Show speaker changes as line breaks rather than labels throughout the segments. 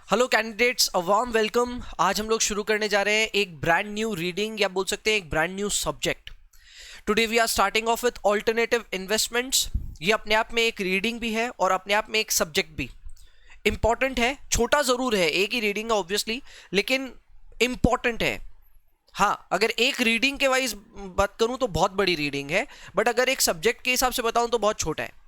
Hello candidates, a warm welcome. आज हम लोग शुरू करने जा रहे हैं एक ब्रांड न्यू रीडिंग या बोल सकते हैं एक brand new subject. Today we are starting off with alternative investments. ये अपने आप में एक रीडिंग भी है और अपने आप में एक सब्जेक्ट भी इंपॉर्टेंट है। छोटा जरूर है, एक ही रीडिंग है ऑब्वियसली, लेकिन इंपॉर्टेंट है। हाँ, अगर एक रीडिंग के वाइज बात करूं तो बहुत बड़ी रीडिंग है, बट अगर एक सब्जेक्ट के हिसाब से बताऊं तो बहुत छोटा है।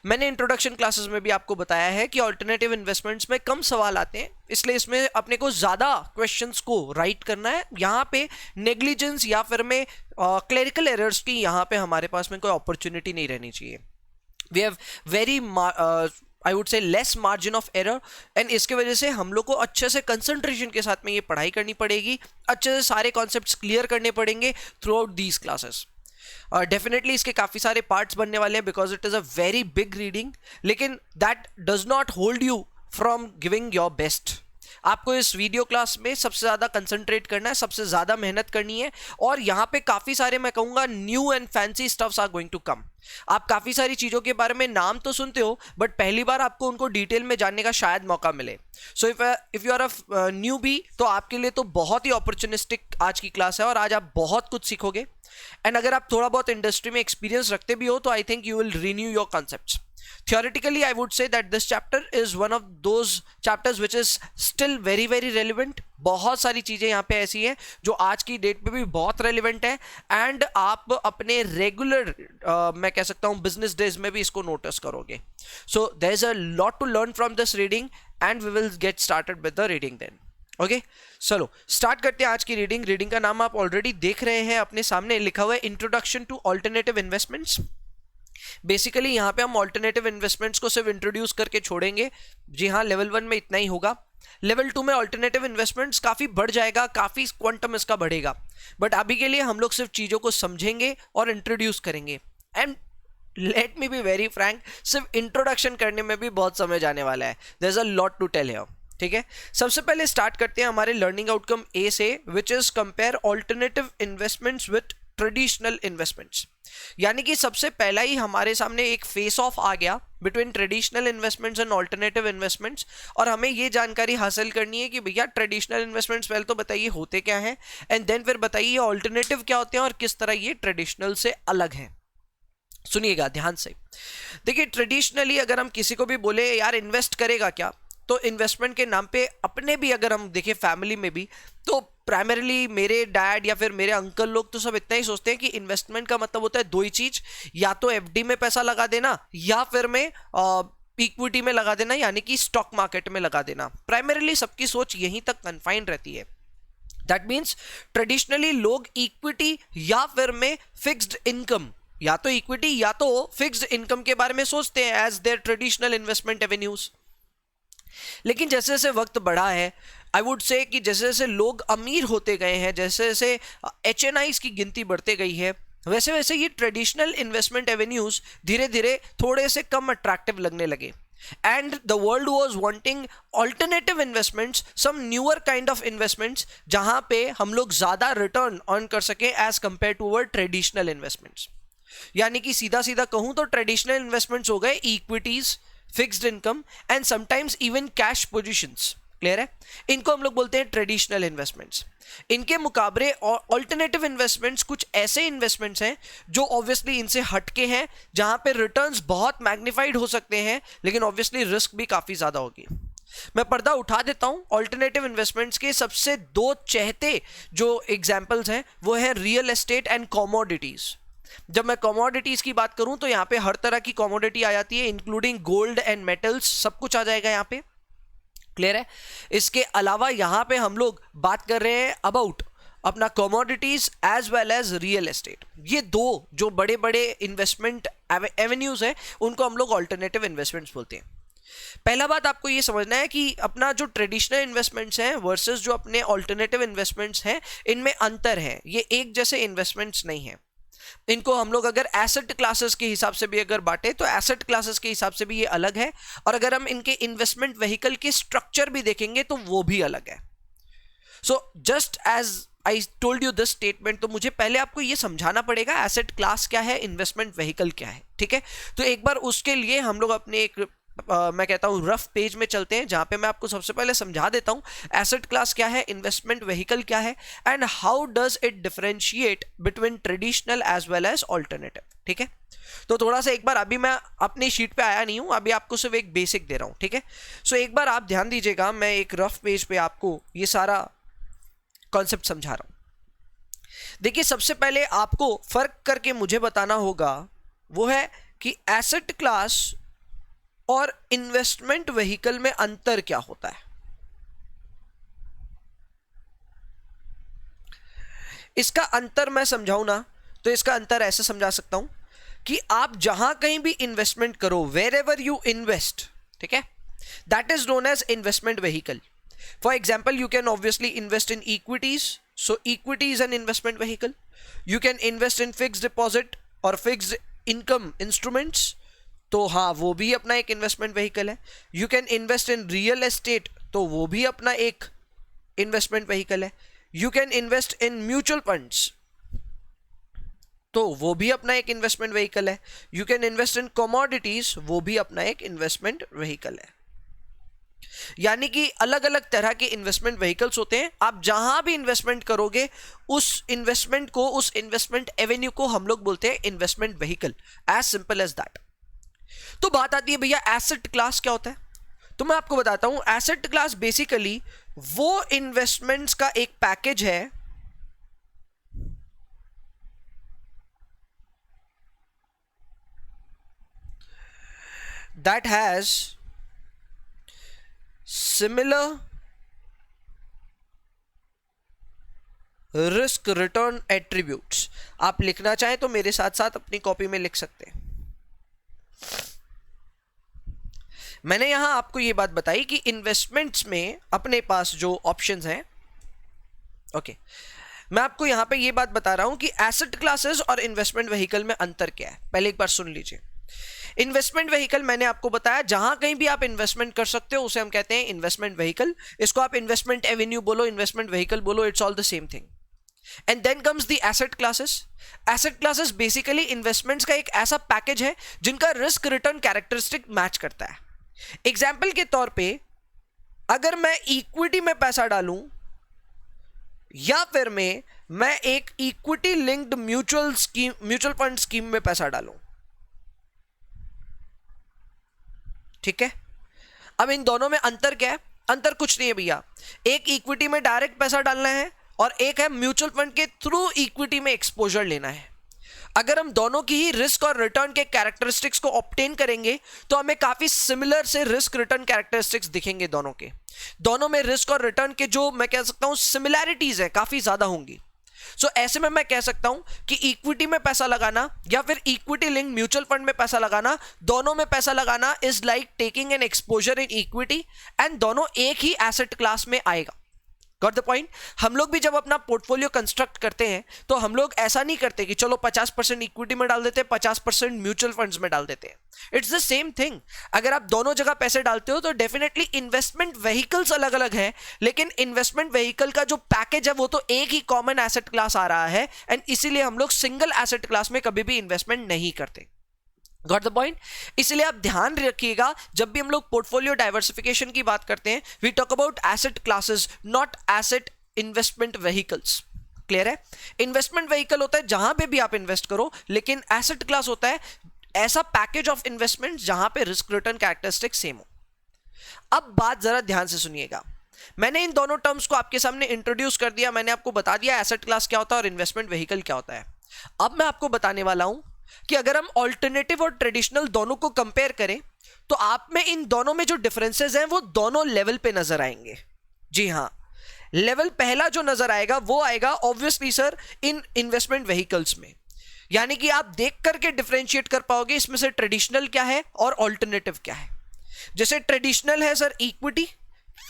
मैंने इंट्रोडक्शन क्लासेस में भी आपको बताया है कि ऑल्टरनेटिव इन्वेस्टमेंट्स में कम सवाल आते हैं, इसलिए इसमें अपने को ज़्यादा क्वेश्चंस को राइट करना है। यहाँ पे नेग्लिजेंस या फिर में क्लरिकल एरर्स की यहाँ पे हमारे पास में कोई अपॉर्चुनिटी नहीं रहनी चाहिए। We have very I would say less margin of error, and इसके वजह से हम लोग को अच्छे से कंसंट्रेशन के साथ में ये पढ़ाई करनी पड़ेगी, अच्छे से सारे कॉन्सेप्ट्स क्लियर करने पड़ेंगे throughout these classes. Definitely इसके काफ़ी सारे पार्ट्स बनने वाले हैं because it is a very big reading, लेकिन that does not hold you from giving your best. आपको इस वीडियो क्लास में सबसे ज़्यादा कंसंट्रेट करना है, सबसे ज़्यादा मेहनत करनी है, और यहाँ पे काफ़ी सारे मैं कहूँगा new and fancy stuffs are going to come. आप काफ़ी सारी चीज़ों के बारे में नाम तो सुनते हो, बट पहली बार आपको उनको डिटेल में जानने का शायद मौका मिले। So if you are a newbie, तो आपके लिए तो बहुत ही अपॉर्चुनिस्टिक आज की क्लास है और आज आप बहुत कुछ सीखोगे। एंड अगर आप थोड़ा बहुत इंडस्ट्री में एक्सपीरियंस रखते भी हो तो I think you will renew your concepts. Theoretically, I would say that this chapter is one of those chapters which is still very very relevant. बहुत सारी चीज़ें यहाँ पे ऐसी हैं जो आज की डेट पे भी बहुत रेलिवेंट है, एंड आप अपने रेगुलर मैं कह सकता हूँ बिजनेस डेज में भी इसको नोटिस करोगे। So there is a lot to learn from this reading and we will get started with the reading then. Okay, चलो स्टार्ट करते हैं आज की रीडिंग। रीडिंग का नाम आप ऑलरेडी देख रहे हैं अपने सामने, लिखा हुआ है introduction two alternative investments. Basically यहाँ पे हम ऑल्टरनेटिव इन्वेस्टमेंट्स को सिर्फ इंट्रोड्यूस करके छोड़ेंगे। जी हाँ, लेवल 1 में इतना ही होगा। लेवल 2 में ऑल्टरनेटिव इन्वेस्टमेंट्स काफ़ी बढ़ जाएगा, काफ़ी क्वांटम इसका बढ़ेगा, बट अभी के लिए हम लोग सिर्फ चीज़ों को समझेंगे और इंट्रोड्यूस करेंगे। And let me be very frank, सिर्फ इंट्रोडक्शन करने में भी बहुत समय जाने वाला है। There is a lot to tell here. ठीक है, सबसे पहले स्टार्ट करते हैं हमारे लर्निंग आउटकम ए से, which is compare alternative investments with traditional investments. यानी कि सबसे पहला ही हमारे सामने एक फेस ऑफ आ गया between traditional investments and alternative investments, और हमें ये जानकारी हासिल करनी है कि भैया ट्रेडिशनल इन्वेस्टमेंट्स पहले तो बताइए होते क्या हैं, एंड देन फिर बताइए ऑल्टरनेटिव क्या होते हैं और किस तरह ये ट्रेडिशनल से अलग हैं। सुनिएगा ध्यान से। देखिए, ट्रेडिशनली अगर हम किसी को भी बोले यार इन्वेस्ट करेगा क्या, तो इन्वेस्टमेंट के नाम पे अपने भी अगर हम देखें फैमिली में भी, तो प्राइमरीली मेरे डैड या फिर मेरे अंकल लोग तो सब इतना ही सोचते हैं कि इन्वेस्टमेंट का मतलब होता है दो ही चीज, या तो एफडी में पैसा लगा देना या फिर में इक्विटी में लगा देना, यानी कि स्टॉक मार्केट में लगा देना। प्राइमरीली सबकी सोच यहीं तक कन्फाइंड रहती है। दैट मीन्स ट्रेडिशनली लोग इक्विटी या फिर में फिक्स्ड इनकम, या तो इक्विटी या तो फिक्स्ड इनकम के बारे में सोचते हैं as their traditional investment avenues. लेकिन जैसे जैसे वक्त बढ़ा है, आई वुड से कि जैसे जैसे लोग अमीर होते गए हैं, जैसे जैसे HNIs की गिनती बढ़ते गई है, वैसे वैसे ये ट्रेडिशनल इन्वेस्टमेंट एवेन्यूज धीरे धीरे थोड़े से कम अट्रैक्टिव लगने लगे, and the world was wanting alternative investments, some newer kind of investments, जहां पे हम लोग ज्यादा रिटर्न अर्न कर सके as compare to our traditional investments. यानी कि सीधा सीधा कहूं तो ट्रेडिशनल इन्वेस्टमेंट्स हो गए equities, fixed income and sometimes even cash positions. Clear है? इनको हम लोग बोलते हैं ट्रेडिशनल इन्वेस्टमेंट्स। इनके मुकाबले ऑल्टरनेटिव इन्वेस्टमेंट्स कुछ ऐसे इन्वेस्टमेंट्स हैं जो ऑब्वियसली इनसे हटके हैं, जहां पे रिटर्न्स बहुत मैग्नीफाइड हो सकते हैं, लेकिन ऑब्वियसली रिस्क भी काफी ज्यादा होगी। मैं पर्दा उठा देता हूं। ऑल्टरनेटिव इन्वेस्टमेंट्स के सबसे दो चहेते जो एग्जांपल्स हैं वो है रियल एस्टेट एंड कमोडिटीज। जब मैं कमोडिटीज की बात करूं तो यहां पे हर तरह की कमोडिटी आ जाती है, इंक्लूडिंग गोल्ड एंड मेटल्स, सब कुछ आ जाएगा यहां पे। क्लियर है? इसके अलावा यहां पे हम लोग बात कर रहे हैं अबाउट अपना commodities as well as real estate. ये दो जो बड़े बड़े इन्वेस्टमेंट एवेन्यूज हैं, उनको हम लोग ऑल्टरनेटिव इन्वेस्टमेंट्स बोलते हैं। पहला बात आपको ये समझना है कि अपना जो ट्रेडिशनल इन्वेस्टमेंट्स हैं वर्सेस जो अपने ऑल्टरनेटिव इन्वेस्टमेंट्स हैं, इनमें अंतर है। ये एक जैसे इन्वेस्टमेंट्स नहीं है। इनको हम लोग अगर एसेट क्लासेस के हिसाब से भी अगर बांटे तो एसेट क्लासेस के हिसाब से भी ये अलग है, और अगर हम इनके इन्वेस्टमेंट व्हीकल के स्ट्रक्चर भी देखेंगे तो वो भी अलग है। So just as I told you this statement, तो मुझे पहले आपको ये समझाना पड़ेगा एसेट क्लास क्या है, इन्वेस्टमेंट व्हीकल क्या है। ठीक है, तो एक बार उसके लिए हम लोग अपने एक मैं कहता हूं रफ पेज में चलते हैं, जहां पे मैं आपको सबसे पहले समझा देता हूं एसेट क्लास क्या है, इन्वेस्टमेंट व्हीकल क्या है, and how does it differentiate between traditional as well as alternative. ठीक है, तो थोड़ा सा एक बार, अभी मैं अपनी शीट पे आया नहीं हूं, अभी आपको सिर्फ एक बेसिक दे रहा हूं। ठीक है, सो एक बार आप ध्यान दीजिएगा, मैं एक रफ पेज पे आपको ये सारा कॉन्सेप्ट समझा रहा हूं। देखिए, सबसे पहले आपको फर्क करके मुझे बताना होगा, वो है कि एसेट क्लास और इन्वेस्टमेंट व्हीकल में अंतर क्या होता है। इसका अंतर मैं समझाऊं ना, तो इसका अंतर ऐसे समझा सकता हूं कि आप जहां कहीं भी इन्वेस्टमेंट करो, वेर एवर यू इन्वेस्ट, ठीक है, that is known as investment vehicle. For example, you can obviously invest in equities, so equity is an investment vehicle. You can invest in fixed deposit और fixed income instruments, तो हाँ, वो भी अपना एक investment vehicle है। You can invest in real estate, तो वो भी अपना एक इन्वेस्टमेंट व्हीकल है। You can invest in mutual funds, तो वो भी अपना एक इन्वेस्टमेंट व्हीकल है। You can invest in commodities, वो भी अपना एक इन्वेस्टमेंट व्हीकल है। यानी कि अलग अलग तरह के इन्वेस्टमेंट व्हीकल्स होते हैं। आप जहां भी इन्वेस्टमेंट करोगे, उस इन्वेस्टमेंट को, उस इन्वेस्टमेंट एवेन्यू को हम लोग बोलते हैं investment vehicle, as simple as that. तो बात आती है भैया एसेट क्लास क्या होता है, तो मैं आपको बताता हूं। एसेट क्लास बेसिकली वो इन्वेस्टमेंट्स का एक पैकेज है that has similar risk return attributes. आप लिखना चाहें तो मेरे साथ साथ अपनी कॉपी में लिख सकते हैं। मैंने यहां आपको यह बात बताई कि इन्वेस्टमेंट्स में अपने पास जो ऑप्शंस हैं, ओके, मैं आपको यहां पे यह बात बता रहा हूं कि एसेट क्लासेस और इन्वेस्टमेंट व्हीकल में अंतर क्या है। पहले एक बार सुन लीजिए। इन्वेस्टमेंट व्हीकल मैंने आपको बताया, जहां कहीं भी आप इन्वेस्टमेंट कर सकते हो उसे हम कहते हैं इन्वेस्टमेंट व्हीकल। इसको आप इन्वेस्टमेंट एवेन्यू बोलो, इन्वेस्टमेंट व्हीकल बोलो, it's all the same thing. And then comes the asset classes. Asset classes basically investments का एक ऐसा पैकेज है जिनका रिस्क रिटर्न कैरेक्टरिस्टिक मैच करता है। एग्जाम्पल के तौर पे, अगर मैं इक्विटी में पैसा डालूं या फिर मैं एक equity linked mutual fund scheme में पैसा डालूं, ठीक है, अब इन दोनों में अंतर क्या है? अंतर कुछ नहीं है भैया। एक इक्विटी में डायरेक्ट पैसा डालना है और एक है म्यूचुअल फंड के थ्रू इक्विटी में एक्सपोजर लेना है। अगर हम दोनों की ही रिस्क और रिटर्न के कैरेक्टरिस्टिक्स को ऑब्टेन करेंगे तो हमें काफी सिमिलर से रिस्क रिटर्न कैरेक्टरिस्टिक्स दिखेंगे। दोनों में रिस्क और रिटर्न के जो मैं कह सकता हूं सिमिलैरिटीज है, काफी ज्यादा होंगी। सो ऐसे में मैं कह सकता हूं कि इक्विटी में पैसा लगाना या फिर इक्विटी लिंक म्यूचुअल फंड में पैसा लगाना, दोनों में पैसा लगाना is like taking an exposure in equity, and दोनों एक ही एसेट क्लास में आएगा। Got the point? हम लोग भी जब अपना पोर्टफोलियो कंस्ट्रक्ट करते हैं तो हम लोग ऐसा नहीं करते कि चलो 50% इक्विटी में डाल देते हैं, 50% म्यूचुअल फंड्स में डाल देते हैं। It's the same thing. अगर आप दोनों जगह पैसे डालते हो तो डेफिनेटली इन्वेस्टमेंट व्हीकल्स अलग अलग है, लेकिन इन्वेस्टमेंट व्हीकल का जो पैकेज है वो तो एक ही कॉमन एसेट क्लास आ रहा है, एंड इसीलिए हम लोग सिंगल एसेट क्लास में कभी भी इन्वेस्टमेंट नहीं करते। Got the point? इसलिए आप ध्यान रखिएगा, जब भी हम लोग पोर्टफोलियो डाइवर्सिफिकेशन की बात करते हैं, we talk about asset classes, not asset investment vehicles. Clear है? इन्वेस्टमेंट व्हीकल होता है जहां पे भी आप इन्वेस्ट करो, लेकिन एसेट क्लास होता है ऐसा पैकेज ऑफ इन्वेस्टमेंट जहां पे रिस्क रिटर्न कैरेक्टरिस्टिक सेम हो। अब बात जरा ध्यान से सुनिएगा। मैंने इन दोनों टर्म्स को आपके सामने इंट्रोड्यूस कर दिया, मैंने आपको बता दिया एसेट क्लास क्या होता है और इन्वेस्टमेंट व्हीकल क्या होता है। अब मैं आपको बताने वाला हूं कि अगर हम ऑल्टरनेटिव और ट्रेडिशनल दोनों को कंपेयर करें तो आप में इन दोनों में जो डिफरेंसेस हैं वो दोनों लेवल पे नजर आएंगे। जी हां, लेवल पहला जो नजर आएगा वो आएगा ऑब्वियसली सर इन इन्वेस्टमेंट व्हीकल्स में। यानी कि आप देख करके डिफरेंशिएट कर पाओगे इसमें से ट्रेडिशनल क्या है और ऑल्टरनेटिव क्या है। जैसे ट्रेडिशनल है sir equity,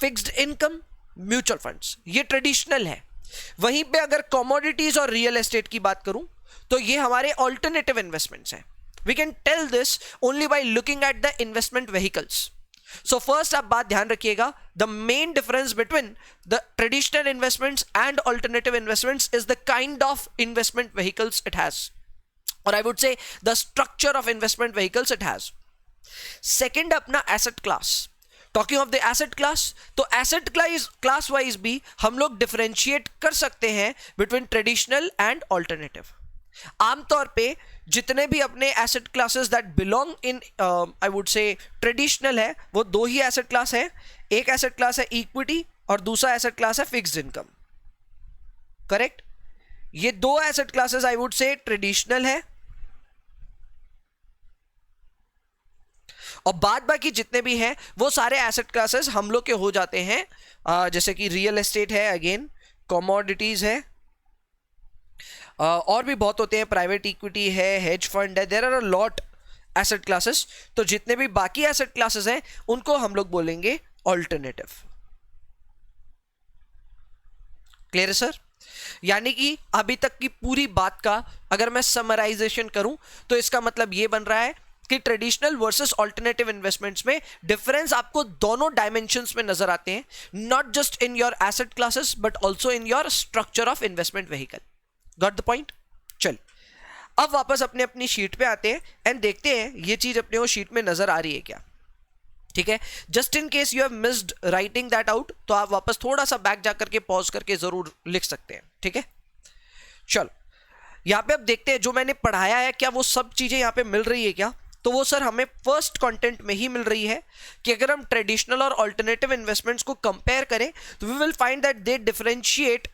fixed income, mutual funds, ये ट्रेडिशनल है। वहीं पे अगर कमोडिटीज और रियल एस्टेट की बात करूं तो ये हमारे ऑल्टरनेटिव इन्वेस्टमेंट्स हैं। We can tell this only by looking at the investment vehicles. So first आप बात ध्यान रखिएगा, the main difference between the traditional investments and alternative investments is the kind of investment vehicles it has, और I would say the structure of investment vehicles it has. Second अपना asset class. Talking of the asset class, तो asset class wise भी हम लोग differentiate कर सकते हैं between traditional and alternative. आमतौर पे जितने भी अपने asset classes that belong in I would से ट्रेडिशनल है, वो दो ही एसेट क्लास है। एक एसेट क्लास है इक्विटी और दूसरा एसेट क्लास है फिक्स्ड इनकम। करेक्ट? ये दो एसेट क्लासेस आई वुड से ट्रेडिशनल है, और बाद बाकी जितने भी हैं वो सारे एसेट क्लासेस हम लोग के हो जाते हैं, जैसे कि रियल एस्टेट है, अगेन कमोडिटीज है, और भी बहुत होते हैं, प्राइवेट इक्विटी है, हेज फंड है, there are a lot asset classes. तो जितने भी बाकी एसेट क्लासेस हैं उनको हम लोग बोलेंगे ऑल्टरनेटिव। क्लियर है सर? यानी कि अभी तक की पूरी बात का अगर मैं समराइजेशन करूं तो इसका मतलब यह बन रहा है कि ट्रेडिशनल वर्सेस ऑल्टरनेटिव इन्वेस्टमेंट्स में डिफरेंस आपको दोनों डायमेंशंस में नजर आते हैं, not just in your asset classes but also in your structure of investment vehicle. Got the point? चल अब वापस अपने अपनी शीट पे आते हैं एंड देखते हैं ये चीज अपने वो शीट में नजर आ रही है क्या। ठीक है, just in case you have missed writing that out तो आप वापस थोड़ा सा बैक जाकर के पॉज करके जरूर लिख सकते हैं। ठीक है, चलो यहां पे अब देखते हैं जो मैंने पढ़ाया है क्या वो सब चीजें यहां पे मिल रही है क्या। तो वो सर हमें फर्स्ट कंटेंट में ही मिल रही है कि अगर हम ट्रेडिशनल और ऑल्टरनेटिव इन्वेस्टमेंट्स को कंपेयर करें तो we will find that they differentiate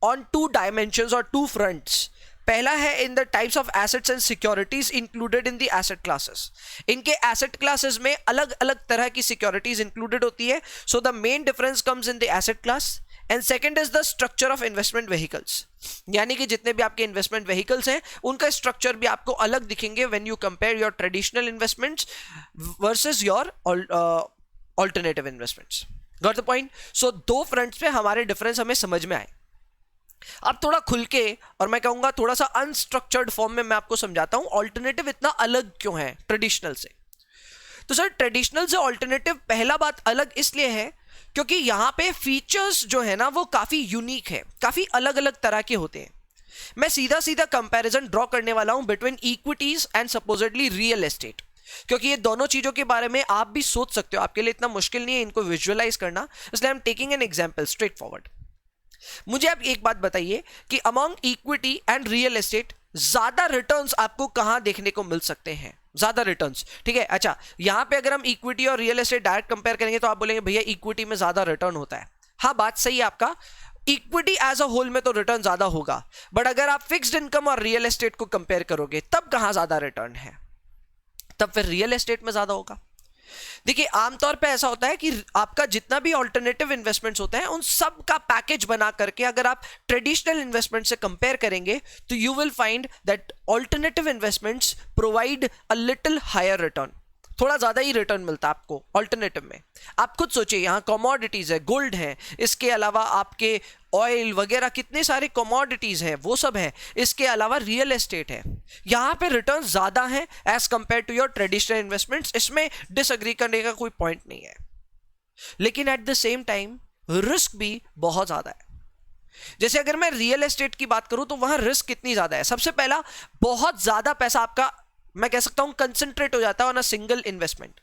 on two dimensions और टू फ्रंट्स। पहला है in the types of assets and securities included in the asset classes. इनके एसेट क्लासेस में अलग अलग तरह की सिक्योरिटीज इंक्लूडेड होती है, so the main difference comes in the asset class. And second is the structure of investment vehicles, यानी कि जितने भी आपके इन्वेस्टमेंट व्हीकल्स हैं उनका स्ट्रक्चर भी आपको अलग दिखेंगे when you compare your traditional investments versus your alternative investments. Got the point? So दो फ्रंट्स पे हमारे डिफरेंस हमें समझ में आए। अब थोड़ा खुल के और मैं कहूंगा थोड़ा सा अनस्ट्रक्चर्ड फॉर्म में मैं आपको समझाता हूं ऑल्टरनेटिव इतना अलग क्यों है ट्रेडिशनल से। तो सर ट्रेडिशनल से ऑल्टरनेटिव पहला बात अलग इसलिए है क्योंकि यहां पे फीचर्स जो है ना वो काफी यूनिक है, काफी अलग अलग तरह के होते हैं। मैं सीधा सीधा कंपैरिजन ड्रॉ करने वाला हूं between equities and supposedly real estate, क्योंकि ये दोनों चीजों के बारे में आप भी सोच सकते हो, आपके लिए इतना मुश्किल नहीं है इनको विजुअलाइज करना, इसलिए I am taking an example straight forward. मुझे आप एक बात बताइए कि among equity and real estate ज्यादा रिटर्न्स आपको कहां देखने को मिल सकते हैं? ज्यादा रिटर्न्स, ठीक है। अच्छा, यहां पे अगर हम इक्विटी और रियल एस्टेट डायरेक्ट कंपेयर करेंगे तो आप बोलेंगे भैया इक्विटी में ज्यादा रिटर्न होता है। हाँ, बात सही है आपका, इक्विटी एज अ होल में तो रिटर्न ज्यादा होगा, बट अगर आप फिक्स्ड इनकम और रियल एस्टेट को कंपेयर करोगे तब कहां ज्यादा रिटर्न है? तब फिर रियल एस्टेट में ज्यादा होगा। देखिए आमतौर पे ऐसा होता है कि आपका जितना भी ऑल्टरनेटिव इन्वेस्टमेंट्स होते हैं उन सब का पैकेज बना करके अगर आप ट्रेडिशनल इन्वेस्टमेंट से कंपेयर करेंगे तो you will find that alternative investments provide a little higher return, थोड़ा ज्यादा ही रिटर्न मिलता है आपको ऑल्टरनेटिव में। आप खुद सोचिए, यहाँ कमोडिटीज है, गोल्ड है, इसके अलावा आपके ऑयल वगैरह कितने सारे कमोडिटीज हैं वो सब है, इसके अलावा रियल एस्टेट है, यहाँ पे रिटर्न ज्यादा है as compare to your traditional investments. इसमें डिसएग्री करने का कोई पॉइंट नहीं है, लेकिन at the same time risk भी बहुत ज्यादा है। जैसे अगर मैं रियल एस्टेट की बात करूं तो वहां रिस्क कितनी ज्यादा है? सबसे पहला, बहुत ज्यादा पैसा आपका मैं कह सकता हूं कंसंट्रेट हो जाता है ऑन अ सिंगल इन्वेस्टमेंट।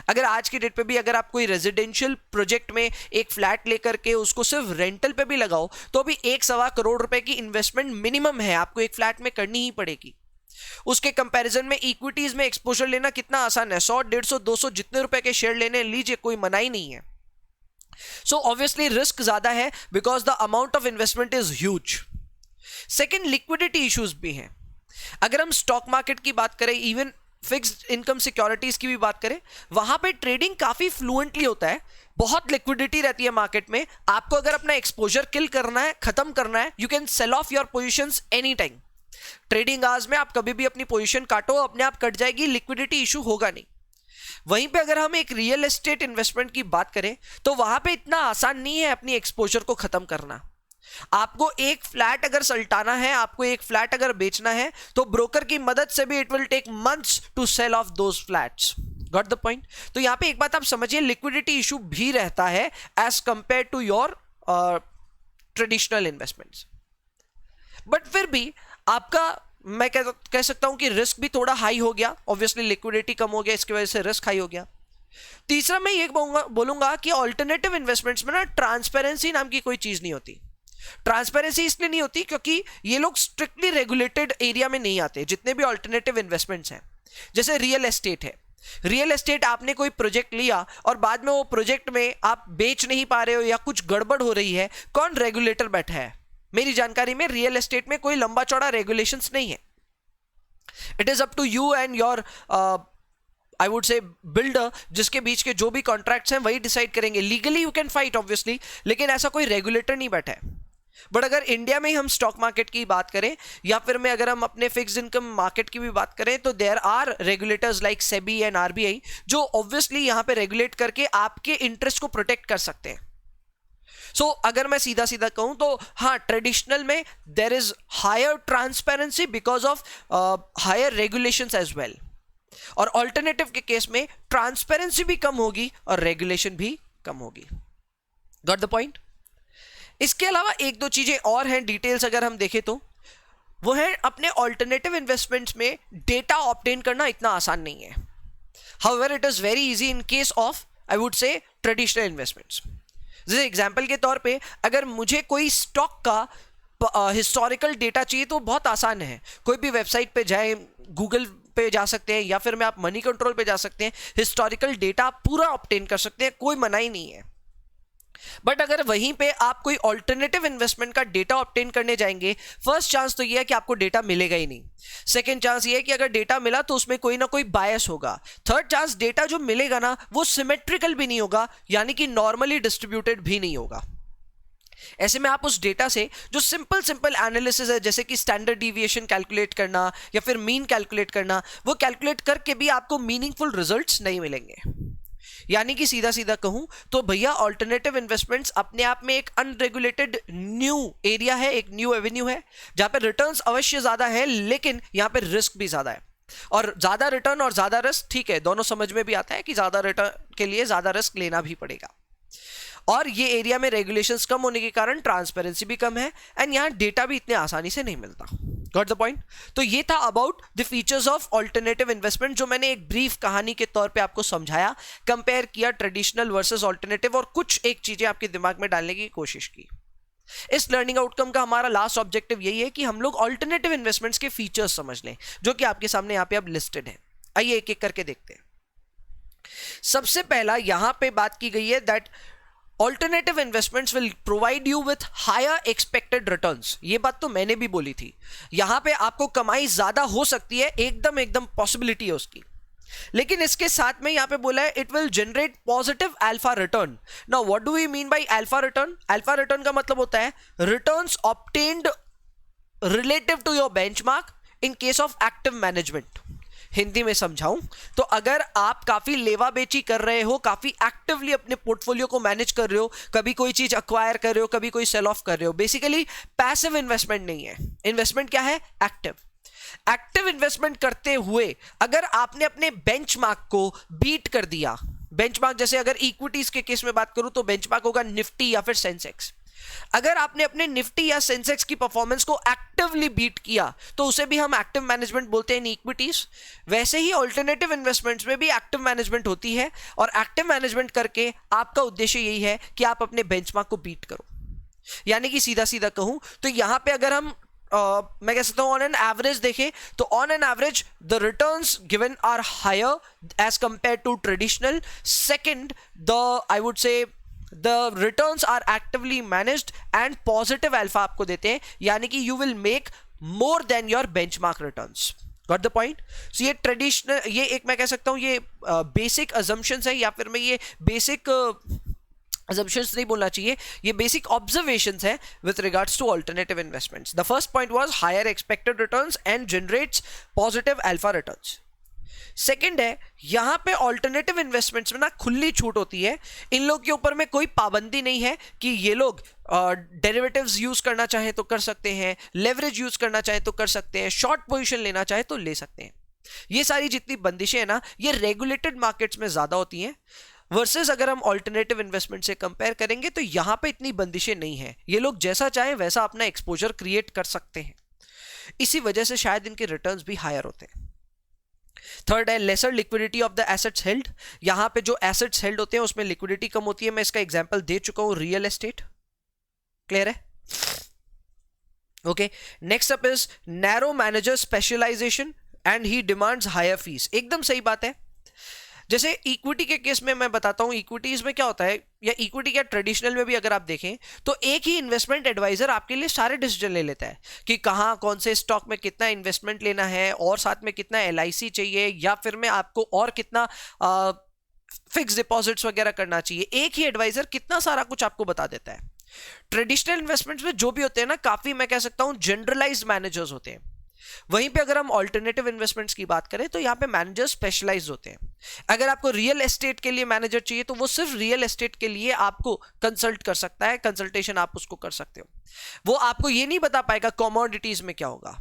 अगर आज की डेट पे भी अगर आप कोई रेजिडेंशियल प्रोजेक्ट में एक फ्लैट लेकर के उसको सिर्फ रेंटल पे भी लगाओ तो भी 1.25 करोड़ रुपए की इन्वेस्टमेंट मिनिमम है आपको एक फ्लैट में करनी ही पड़ेगी। उसके कंपैरिजन में इक्विटीज में एक्सपोजर लेना कितना आसान है, 100, 150, 200 जितने रुपए के शेयर लेने लीजिए, कोई मनाही नहीं है। सो ऑब्वियसली रिस्क ज्यादा है because the amount of investment is huge. Second, liquidity issues भी हैं। अगर हम स्टॉक मार्केट की बात करें, इवन फिक्स्ड इनकम सिक्योरिटीज की भी बात करें, वहां पे ट्रेडिंग काफी फ्लुएंटली होता है, बहुत लिक्विडिटी रहती है मार्केट में। आपको अगर अपना एक्सपोजर किल करना है, खत्म करना है, you can sell of your positions any time. Trading hours में आप कभी भी अपनी पोजीशन काटो, अपने आप कट जाएगी, लिक्विडिटी इशू होगा नहीं। वहीं पे अगर हम एक रियल एस्टेट इन्वेस्टमेंट की बात करें तो वहां पे इतना आसान नहीं है अपनी एक्सपोजर को खत्म करना। आपको एक फ्लैट अगर सल्टाना है, आपको एक फ्लैट अगर बेचना है तो ब्रोकर की मदद से भी it will take months to sell off those flats. Got the point? तो यहां पे एक बात आप समझिए, लिक्विडिटी इशू भी रहता है as compare to your traditional investments. But फिर भी आपका मैं कह सकता हूं कि रिस्क भी थोड़ा हाई हो गया, ऑब्वियसली लिक्विडिटी कम हो गया, इसकी वजह से रिस्क हाई हो गया। तीसरा मैं ये बोलूंगा कि ऑल्टरनेटिव इन्वेस्टमेंट्स में ना ट्रांसपेरेंसी नाम की कोई चीज नहीं होती। ट्रांसपेरेंसी इसलिए नहीं होती क्योंकि ये लोग स्ट्रिक्टली रेगुलेटेड एरिया में नहीं आते, जितने भी ऑल्टरनेटिव इन्वेस्टमेंट्स हैं। जैसे रियल एस्टेट है, रियल एस्टेट आपने कोई प्रोजेक्ट लिया और बाद में वो प्रोजेक्ट में आप बेच नहीं पा रहे हो या कुछ गड़बड़ हो रही है, कौन रेगुलेटर बैठा है? मेरी जानकारी में रियल एस्टेट में कोई लंबा चौड़ा रेगुलेशंस नहीं है। It is up to you and your I would say builder, जिसके बीच के जो भी कॉन्ट्रैक्ट्स हैं वही डिसाइड करेंगे। Legally you can fight obviously, लेकिन ऐसा कोई रेगुलेटर नहीं बैठा है। बट अगर इंडिया में हम स्टॉक मार्केट की बात करें या फिर में अगर हम अपने फिक्स्ड इनकम मार्केट की भी बात करें, तो there are regulators like SEBI and RBI, जो ऑब्वियसली यहां पे रेगुलेट करके आपके इंटरेस्ट को प्रोटेक्ट कर सकते हैं। सो अगर मैं सीधा सीधा कहूं तो हाँ, ट्रेडिशनल में there is higher transparency because of higher regulations as well, और ऑल्टरनेटिव के केस में ट्रांसपेरेंसी भी कम होगी और रेगुलेशन भी कम होगी। Got the point? इसके अलावा एक दो चीजें और हैं, डिटेल्स अगर हम देखें तो वो है अपने ऑल्टरनेटिव इन्वेस्टमेंट्स में डेटा ऑब्टेन करना इतना आसान नहीं है। However it is very easy in case of I would से ट्रेडिशनल इन्वेस्टमेंट्स। जैसे एग्जांपल के तौर पे अगर मुझे कोई स्टॉक का हिस्टोरिकल डेटा चाहिए तो बहुत आसान है, कोई भी वेबसाइट पे जाए, गूगल पे जा सकते हैं या फिर मैं आप मनी कंट्रोल पे जा सकते हैं, हिस्टोरिकल डेटा पूरा ऑब्टेन कर सकते हैं, कोई मनाही नहीं है। बट अगर वहीं पे आप कोई ऑल्टरनेटिव इन्वेस्टमेंट का डेटा ऑब्टेन करने जाएंगे, फर्स्ट चांस तो ये है कि आपको डेटा मिलेगा ही नहीं। सेकंड चांस ये है कि अगर डेटा मिला तो उसमें कोई ना कोई बायस होगा। थर्ड चांस, डेटा जो मिलेगा ना वो सिमेट्रिकल भी नहीं होगा, यानी कि नॉर्मली डिस्ट्रीब्यूटेड भी नहीं होगा। ऐसे में आप उस डेटा से जो सिंपल एनालिसिस है, जैसे कि स्टैंडर्ड डिविएशन कैलकुलेट करना या फिर मीन कैलकुलेट करना, वो कैलकुलेट करके भी आपको मीनिंगफुल रिजल्ट्स नहीं मिलेंगे। यानी कि सीधा सीधा कहूं तो भैया, ऑल्टरनेटिव इन्वेस्टमेंट्स अपने आप में एक अनरेगुलेटेड न्यू एरिया है, एक न्यू एवेन्यू है, जहां पे रिटर्न्स अवश्य ज्यादा है लेकिन यहां पे रिस्क भी ज्यादा है। और ज्यादा रिटर्न और ज्यादा रिस्क, ठीक है, दोनों समझ में भी आता है कि ज्यादा रिटर्न के लिए ज्यादा रिस्क लेना भी पड़ेगा। और ये एरिया में रेगुलेशंस कम होने के कारण ट्रांसपेरेंसी भी कम है एंड यहां डेटा भी इतने आसानी से नहीं मिलता। Got the point? तो ये था about the features of alternative investment, जो मैंने एक ब्रीफ कहानी के तौर पे आपको समझाया, कंपेयर किया ट्रेडिशनल वर्सेस ऑल्टरनेटिव, और कुछ एक चीजें आपके दिमाग में डालने की कोशिश की। इस लर्निंग आउटकम का हमारा लास्ट ऑब्जेक्टिव यही है कि हम लोग ऑल्टरनेटिव इन्वेस्टमेंट्स के फीचर्स समझ लें, जो कि आपके सामने यहां पे अब लिस्टेड है। आइए एक एक करके देखते हैं। सबसे पहला यहां पे बात की गई है that Alternative investments will provide you with higher expected returns। ये बात तो मैंने भी बोली थी, यहां पे आपको कमाई ज्यादा हो सकती है, एकदम पॉसिबिलिटी है उसकी। लेकिन इसके साथ में यहां पे बोला है it will generate positive alpha return. Now what do we mean by alpha return? Alpha return का मतलब होता है returns obtained relative to your benchmark in case of active management. Hindi में समझाऊं तो अगर आप काफी लेवा बेची कर रहे हो, काफी एक्टिवली अपने पोर्टफोलियो को मैनेज कर रहे हो, कभी कोई चीज अक्वायर कर रहे हो, कभी कोई सेल ऑफ कर रहे हो, बेसिकली पैसिव इन्वेस्टमेंट नहीं है। इन्वेस्टमेंट क्या है? एक्टिव इन्वेस्टमेंट करते हुए अगर आपने अपने बेंचमार्क को बीट कर दिया, बेंचमार्क जैसे अगर इक्विटीज के केस में बात करूं तो बेंचमार्क होगा निफ्टी या फिर सेंसेक्स। अगर आपने अपने निफ्टी या सेंसेक्स की परफॉर्मेंस को एक्टिवली बीट किया तो उसे भी हम एक्टिव मैनेजमेंट बोलते हैं इन इक्विटीज। वैसे ही ऑल्टरनेटिव इन्वेस्टमेंट्स में भी एक्टिव मैनेजमेंट होती है, और एक्टिव मैनेजमेंट करके आपका उद्देश्य यही है कि आप अपने बेंचमार्क को बीट करो। यानी कि सीधा सीधा कहूं तो यहां पे अगर हम मैं कह सकता हूं ऑन एन एवरेज देखें तो on an average the returns given are higher as compare to traditional. Second, the I would say the returns are actively managed and positive alpha आपको देते हैं, यानी कि you will make more than your benchmark returns। Got the point? So ये traditional, ये एक मैं कह सकता हूं ये बेसिक assumptions है, या फिर मैं ये बेसिक assumptions नहीं बोलना चाहिए, ये बेसिक ऑब्जर्वेशंस है with regards to alternative investments। The first point was higher expected returns and generates positive alpha returns। Second है यहां पे ऑल्टरनेटिव इन्वेस्टमेंट्स में ना खुली छूट होती है, इन लोग के ऊपर में कोई पाबंदी नहीं है कि ये लोग डेरिवेटिव्स यूज करना चाहे तो कर सकते हैं, लेवरेज यूज करना चाहे तो कर सकते हैं, शॉर्ट पोजीशन लेना चाहे तो ले सकते हैं। ये सारी जितनी बंदिशें हैं ना, ये रेगुलेटेड मार्केट्स में ज्यादा होती हैं, वर्सेस अगर हम ऑल्टरनेटिव इन्वेस्टमेंट से कंपेयर करेंगे तो यहां पे इतनी बंदिशें नहीं है, ये लोग जैसा चाहे वैसा अपना एक्सपोजर क्रिएट कर सकते हैं। इसी वजह से शायद इनके रिटर्न्स भी हायर होते हैं। थर्ड है lesser liquidity of the assets held. यहां पे जो एसेट्स हेल्ड होते हैं उसमें लिक्विडिटी कम होती है। मैं इसका एग्जांपल दे चुका हूं, रियल एस्टेट। क्लियर है? Okay, next up is narrow manager specialization and he demands higher fees. एकदम सही बात है। जैसे इक्विटी के केस में मैं बताता हूं, इक्विटीज में क्या होता है, या इक्विटी या ट्रेडिशनल में भी अगर आप देखें तो एक ही इन्वेस्टमेंट एडवाइजर आपके लिए सारे डिसीजन ले लेता है कि कहां कौन से स्टॉक में कितना इन्वेस्टमेंट लेना है, और साथ में कितना LIC चाहिए, या फिर में आपको और कितना फिक्स डिपॉजिट्स वगैरह करना चाहिए। एक ही एडवाइजर कितना सारा कुछ आपको बता देता है। ट्रेडिशनल इन्वेस्टमेंट्स में जो भी होते हैं ना, काफी मैं कह सकता हूं जनरलाइज्ड मैनेजर्स होते हैं। वहीं पे अगर हम ऑल्टरनेटिव इन्वेस्टमेंट्स की बात करें तो यहां पे मैनेजर स्पेशलाइज्ड होते हैं। अगर आपको रियल एस्टेट के लिए मैनेजर चाहिए तो वो सिर्फ रियल एस्टेट के लिए आपको कंसल्ट कर सकता है, कंसल्टेशन आप उसको कर सकते हो। वो आपको ये नहीं बता पाएगा कमोडिटीज में क्या होगा।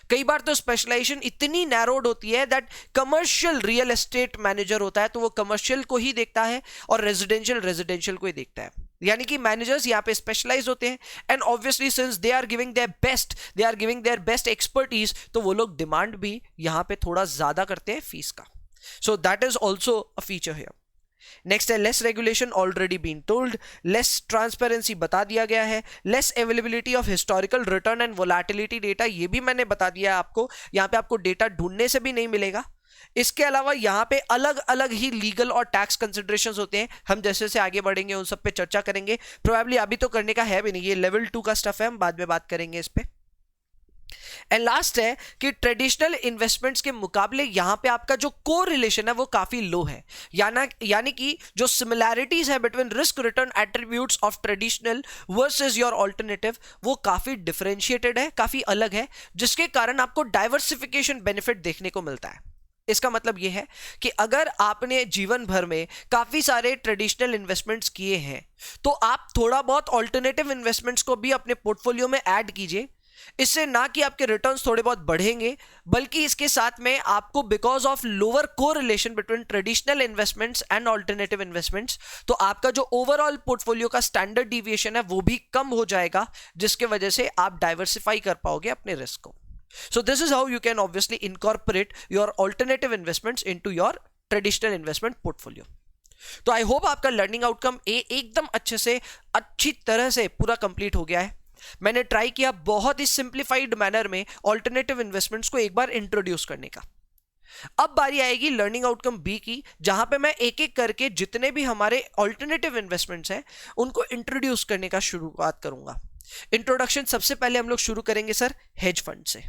कई बार तो स्पेशलाइजेशन इतनी नैरोड होती है that commercial real estate manager होता है तो वो कमर्शियल को ही देखता है और रेजिडेंशियल को ही देखता है। यानी कि मैनेजर्स यहाँ पे स्पेशलाइज होते हैं, and obviously since they are giving their best expertise, तो वो लोग डिमांड भी यहाँ पे थोड़ा ज्यादा करते हैं फीस का। So that is also a feature here. Next है less regulation, already been told. Less transparency बता दिया गया है। Less availability of historical return and volatility data, ये भी मैंने बता दिया आपको। यहाँ पे आपको डेटा ढूंढने से भी नहीं मिलेगा। इसके अलावा यहाँ पे अलग अलग ही लीगल और टैक्स कंसिडरेशंस होते हैं। हम जैसे से आगे बढ़ेंगे उन सब पे चर्चा करेंगे। प्रोबेबली अभी तो करने का है भी नहीं, ये लेवल 2 का स्टफ है, हम बाद में बात करेंगे इस पे। एंड लास्ट है कि ट्रेडिशनल इन्वेस्टमेंट्स के मुकाबले यहां पे आपका जो कोरिलेशन है वो काफी लो है। यानी कि जो सिमिलैरिटीज है between risk return attributes of traditional versus your alternative, वो काफी डिफरेंशिएटेड है, काफी अलग है, जिसके कारण आपको डाइवर्सिफिकेशन बेनिफिट देखने को मिलता है। इसका मतलब यह है कि अगर आपने जीवन भर में काफी सारे ट्रेडिशनल इन्वेस्टमेंट्स किए हैं तो आप थोड़ा बहुत ऑल्टरनेटिव इन्वेस्टमेंट्स को भी अपने पोर्टफोलियो में ऐड कीजिए। इससे ना कि आपके रिटर्न्स थोड़े बहुत बढ़ेंगे, बल्कि इसके साथ में आपको because of lower correlation between traditional investments and alternative investments, तो आपका जो ओवरऑल पोर्टफोलियो का स्टैंडर्ड डिविएशन है वो भी कम हो जाएगा, जिसके वजह से आप डाइवर्सिफाई कर पाओगे अपने रिस्क को। So this is how you can obviously incorporate your alternative investments into your traditional investment portfolio. तो आई होप आपका लर्निंग आउटकम एकदम अच्छी तरह से पूरा कंप्लीट हो गया है। मैंने ट्राई किया बहुत ही सिंप्लीफाइड मैनर में ऑल्टरनेटिव इन्वेस्टमेंट्स को एक बार इंट्रोड्यूस करने का। अब बारी आएगी लर्निंग आउटकम बी की, जहां पे मैं एक एक करके जितने भी हमारे ऑल्टरनेटिव इन्वेस्टमेंट्स हैं उनको इंट्रोड्यूस करने का शुरुआत करूंगा। इंट्रोडक्शन सबसे पहले हम लोग शुरू करेंगे सर हेज फंड से।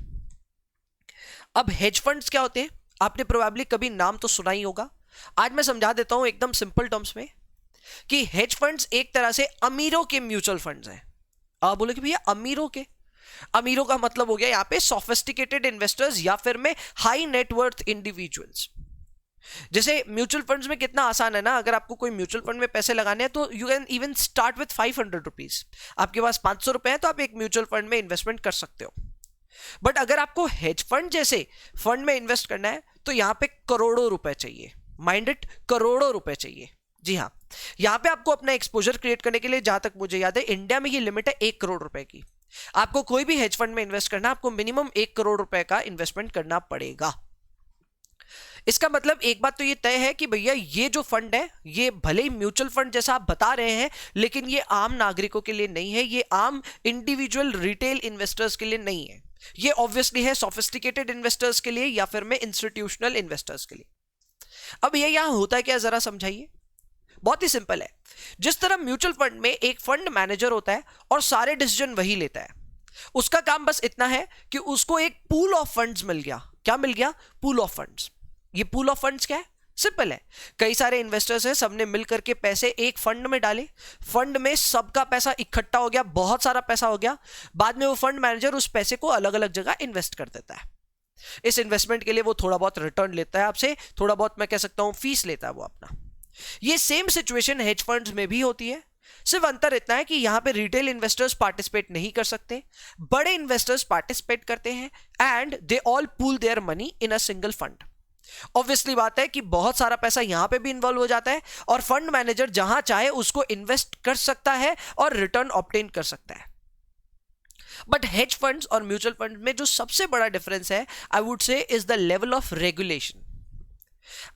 अब हेज फंड्स क्या होते हैं, आपने प्रोबेबली कभी नाम तो सुना ही होगा। आज मैं समझा देता हूं एकदम सिंपल टर्म्स में कि हेज फंड्स एक तरह से अमीरों के म्यूचुअल फंड्स हैं। आप बोले कि भैया अमीरों का मतलब हो गया यहां पे सोफिस्टिकेटेड इन्वेस्टर्स या फिर में हाई नेटवर्थ इंडिविजुअल्स। जैसे म्यूचुअल फंड्स में कितना आसान है ना, अगर आपको कोई म्यूचुअल फंड में पैसे लगाने हैं तो you can even start with 500 rupees. आपके पास 500 रुपए हैं तो आप एक म्यूचुअल फंड में इन्वेस्टमेंट कर सकते हो। बट अगर आपको हेज फंड जैसे फंड में इन्वेस्ट करना है तो यहां पे करोड़ों रुपए चाहिए। माइंड इट, करोड़ों रुपए चाहिए। जी हाँ, यहां पे आपको अपना एक्सपोजर क्रिएट करने के लिए, जहां तक मुझे याद है, इंडिया में ये लिमिट है 1 करोड़ रुपए की। आपको कोई भी हेज फंड में इन्वेस्ट करना, आपको मिनिमम 1 करोड़ रुपए का इन्वेस्टमेंट करना पड़ेगा। इसका मतलब एक बात तो ये तय है कि भैया ये जो फंड है ये भले ही म्यूचुअल फंड जैसा आप बता रहे हैं, लेकिन ये आम नागरिकों के लिए नहीं है, ये आम इंडिविजुअल रिटेल इन्वेस्टर्स के लिए नहीं है। ये ऑब्वियसली है सोफिस्टिकेटेड इन्वेस्टर्स के लिए या फिर में इंस्टीट्यूशनल इन्वेस्टर्स के लिए। अब ये यहां होता है क्या, जरा समझाइए। बहुत ही सिंपल है। जिस तरह म्यूचुअल फंड में एक फंड मैनेजर होता है और सारे डिसीजन वही लेता है, उसका काम बस इतना है कि उसको एक पूल ऑफ फंड्स मिल गया। क्या मिल गया? Pool of funds. ये पूल ऑफ फंड्स क्या है? सिंपल है, कई सारे इन्वेस्टर्स हैं, सबने मिलकर के पैसे एक फंड में डाले, फंड में सबका पैसा इकट्ठा हो गया, बहुत सारा पैसा हो गया। बाद में वो फंड मैनेजर उस पैसे को अलग अलग जगह इन्वेस्ट कर देता है। इस इन्वेस्टमेंट के लिए वो थोड़ा बहुत रिटर्न लेता है आपसे, थोड़ा बहुत मैं कह सकता हूं फीस लेता है वो अपना। ये सेम सिचुएशन हेज फंड्स में भी होती है, सिर्फ अंतर इतना है कि यहां पे रिटेल इन्वेस्टर्स पार्टिसिपेट नहीं कर सकते, बड़े इन्वेस्टर्स पार्टिसिपेट करते हैं and they all pool their money in a single fund. Obviously बात है कि बहुत सारा पैसा यहां पे भी इन्वॉल्व हो जाता है और फंड मैनेजर जहां चाहे उसको इन्वेस्ट कर सकता है और रिटर्न ऑब्टेन कर सकता है। बट हेज फंड्स और म्यूचुअल फंड में जो सबसे बड़ा डिफरेंस है, आई वुड से, is the level of regulation.